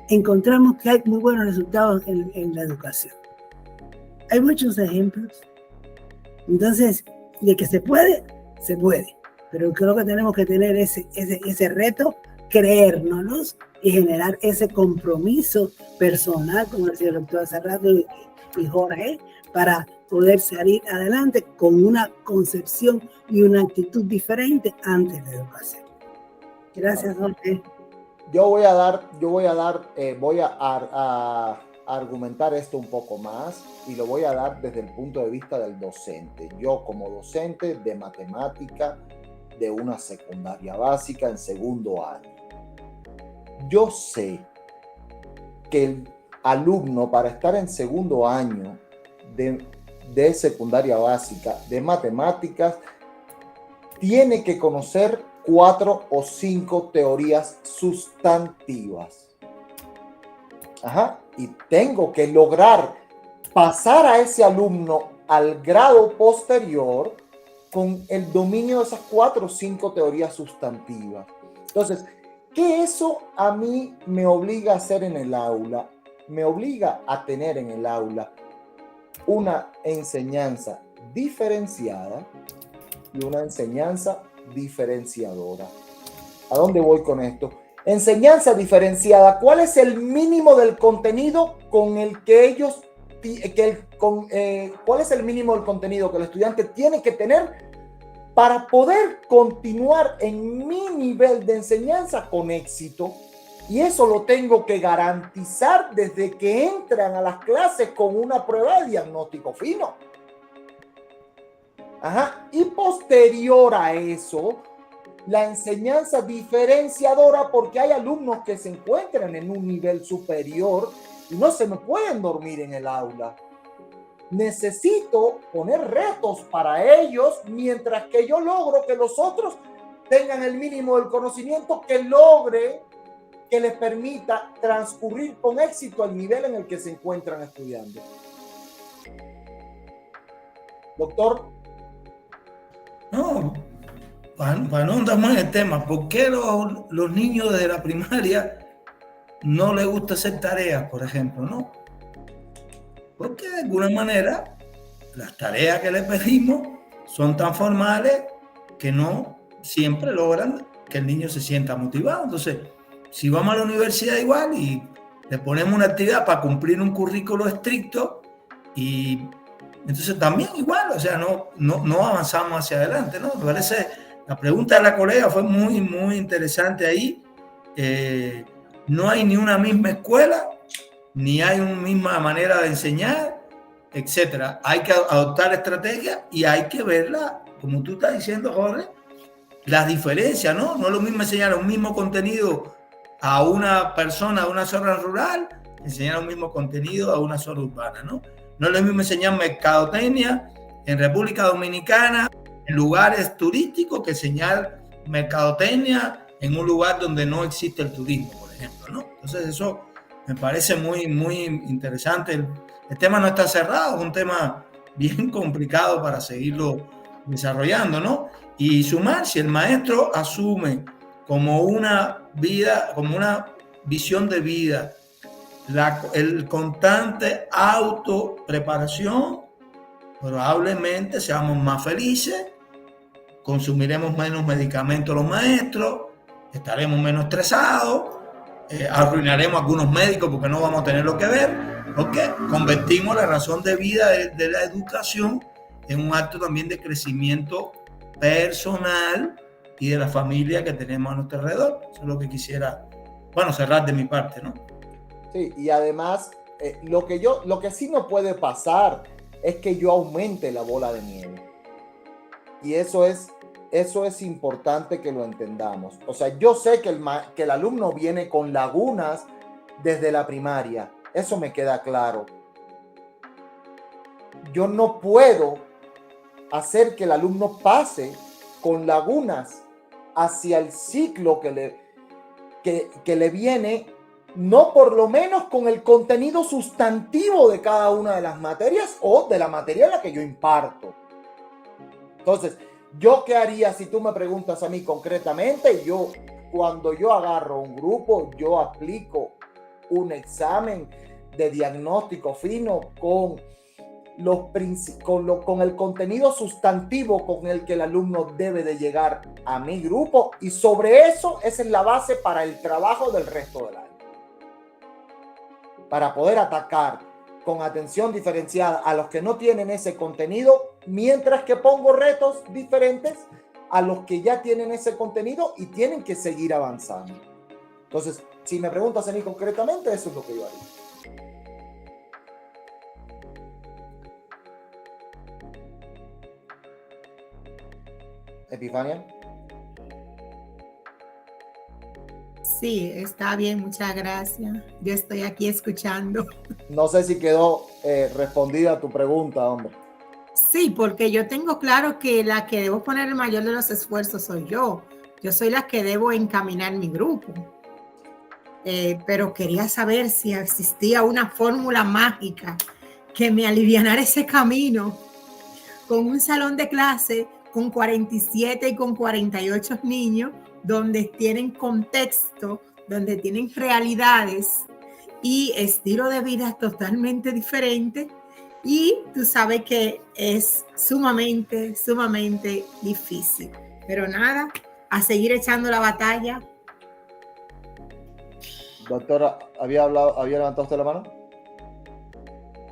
encontramos que hay muy buenos resultados en la educación. Hay muchos ejemplos. Entonces, de que se puede, pero creo que tenemos que tener ese reto, creérnoslos y generar ese compromiso personal, como decía el doctor hace rato y Jorge, para poder salir adelante con una concepción y una actitud diferente ante la educación. Gracias, Jorge. Voy a argumentar esto un poco más y lo voy a dar desde el punto de vista del docente. Yo como docente de matemática de una secundaria básica en segundo año, yo sé que el alumno para estar en segundo año de secundaria básica de matemáticas tiene que conocer 4 o 5 teorías sustantivas. Y tengo que lograr pasar a ese alumno al grado posterior con el dominio de esas 4 o 5 teorías sustantivas. Entonces, ¿qué eso a mí me obliga a hacer en el aula? Me obliga a tener en el aula una enseñanza diferenciada y una enseñanza diferenciadora. ¿A dónde voy con esto? Enseñanza diferenciada. ¿Cuál es el mínimo del contenido con el que ellos, cuál es el mínimo del contenido que el estudiante tiene que tener para poder continuar en mi nivel de enseñanza con éxito? Y eso lo tengo que garantizar desde que entran a las clases con una prueba de diagnóstico fino. Y posterior a eso, la enseñanza diferenciadora, porque hay alumnos que se encuentran en un nivel superior y no se me pueden dormir en el aula. Necesito poner retos para ellos mientras que yo logro que los otros tengan el mínimo del conocimiento que logre que les permita transcurrir con éxito al nivel en el que se encuentran estudiando. Doctor. No, para no andar más en el tema, ¿por qué los niños desde la primaria no les gusta hacer tareas, por ejemplo, no? Porque de alguna manera las tareas que les pedimos son tan formales que no siempre logran que el niño se sienta motivado. Entonces, si vamos a la universidad igual y le ponemos una actividad para cumplir un currículo estricto, y entonces también igual, o sea, no avanzamos hacia adelante, ¿no? Me parece, la pregunta de la colega fue muy, muy interesante ahí. No hay ni una misma escuela, ni hay una misma manera de enseñar, etcétera. Hay que adoptar estrategias y hay que verla, como tú estás diciendo, Jorge, las diferencias, ¿no? No es lo mismo enseñar un mismo contenido a una persona de una zona rural, enseñar un mismo contenido a una zona urbana, ¿no? No es lo mismo enseñar mercadotecnia en República Dominicana, en lugares turísticos, que enseñar mercadotecnia en un lugar donde no existe el turismo, por ejemplo, ¿no? Entonces eso me parece muy, muy interesante. El tema no está cerrado, es un tema bien complicado para seguirlo desarrollando, ¿no? Y sumar, si el maestro asume como una vida, como una visión de vida, el constante autopreparación, probablemente seamos más felices, consumiremos menos medicamentos los maestros, estaremos menos estresados, arruinaremos a algunos médicos porque no vamos a tener lo que ver, porque convertimos la razón de vida de la educación en un acto también de crecimiento personal y de la familia que tenemos a nuestro alrededor. Eso es lo que quisiera, bueno, cerrar de mi parte, ¿no? Sí, y además, lo que sí no puede pasar es que yo aumente la bola de nieve. Y eso es importante que lo entendamos. O sea, yo sé que el alumno viene con lagunas desde la primaria. Eso me queda claro. Yo no puedo hacer que el alumno pase con lagunas hacia el ciclo que le viene, no por lo menos con el contenido sustantivo de cada una de las materias o de la materia en la que yo imparto. Entonces, ¿yo qué haría si tú me preguntas a mí concretamente? Cuando yo agarro un grupo, yo aplico un examen de diagnóstico fino con el contenido sustantivo con el que el alumno debe de llegar a mi grupo, y sobre eso esa es la base para el trabajo del resto del año. Para poder atacar con atención diferenciada a los que no tienen ese contenido, mientras que pongo retos diferentes a los que ya tienen ese contenido y tienen que seguir avanzando. Entonces, si me preguntas a mí concretamente, eso es lo que yo haría. Epifania. Sí, está bien, muchas gracias. Yo estoy aquí escuchando. No sé si quedó respondida tu pregunta, hombre. Sí, porque yo tengo claro que la que debo poner el mayor de los esfuerzos soy yo. Yo soy la que debo encaminar mi grupo. pero quería saber si existía una fórmula mágica que me alivianara ese camino con un salón de clase con 47 y con 48 niños, donde tienen contexto, donde tienen realidades y estilo de vida totalmente diferente. Y tú sabes que es sumamente, sumamente difícil. Pero nada, a seguir echando la batalla. Doctora, ¿había levantado usted la mano?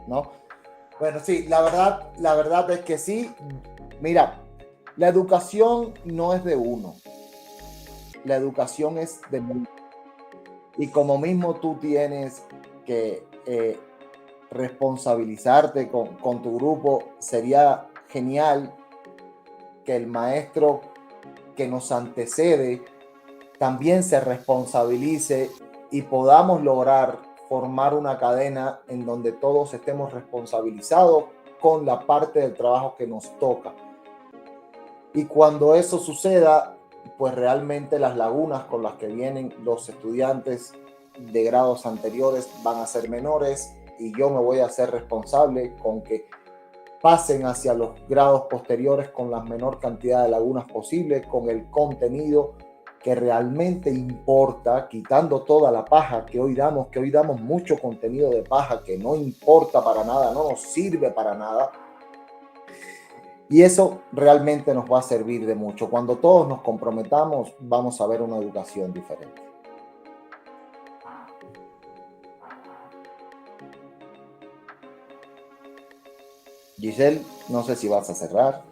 ¿No? Bueno, sí, la verdad es que sí. Mira, la educación no es de uno. La educación es de muchos. Y como mismo tú tienes que responsabilizarte con tu grupo, sería genial que el maestro que nos antecede también se responsabilice y podamos lograr formar una cadena en donde todos estemos responsabilizados con la parte del trabajo que nos toca. Y cuando eso suceda, pues realmente las lagunas con las que vienen los estudiantes de grados anteriores van a ser menores, y yo me voy a hacer responsable con que pasen hacia los grados posteriores con la menor cantidad de lagunas posible, con el contenido que realmente importa, quitando toda la paja que hoy damos mucho contenido de paja que no importa para nada, no nos sirve para nada. Y eso realmente nos va a servir de mucho. Cuando todos nos comprometamos, vamos a ver una educación diferente. Giselle, no sé si vas a cerrar.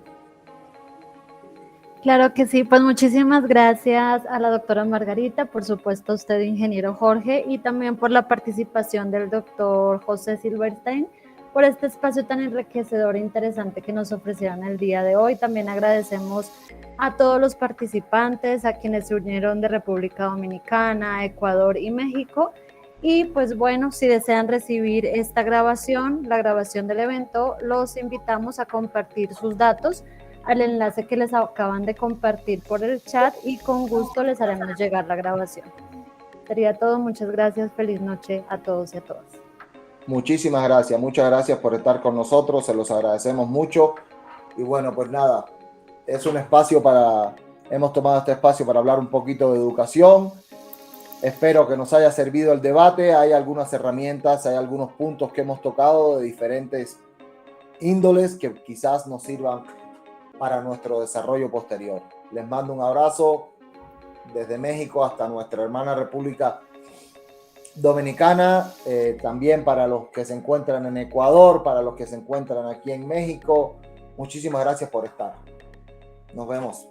Claro que sí, pues muchísimas gracias a la doctora Margarita, por supuesto a usted, ingeniero Jorge, y también por la participación del doctor José Silverstein, por este espacio tan enriquecedor e interesante que nos ofrecieron el día de hoy. También agradecemos a todos los participantes, a quienes se unieron de República Dominicana, Ecuador y México. Y pues bueno, si desean recibir esta grabación, la grabación del evento, los invitamos a compartir sus datos al enlace que les acaban de compartir por el chat, y con gusto les haremos llegar la grabación. Sería todo, muchas gracias, feliz noche a todos y a todas. Muchísimas gracias, muchas gracias por estar con nosotros, se los agradecemos mucho. Y bueno, pues nada, es un espacio hemos tomado este espacio para hablar un poquito de educación. Espero que nos haya servido el debate. Hay algunas herramientas, hay algunos puntos que hemos tocado de diferentes índoles que quizás nos sirvan para nuestro desarrollo posterior. Les mando un abrazo desde México hasta nuestra hermana República Dominicana, también para los que se encuentran en Ecuador, para los que se encuentran aquí en México. Muchísimas gracias por estar. Nos vemos.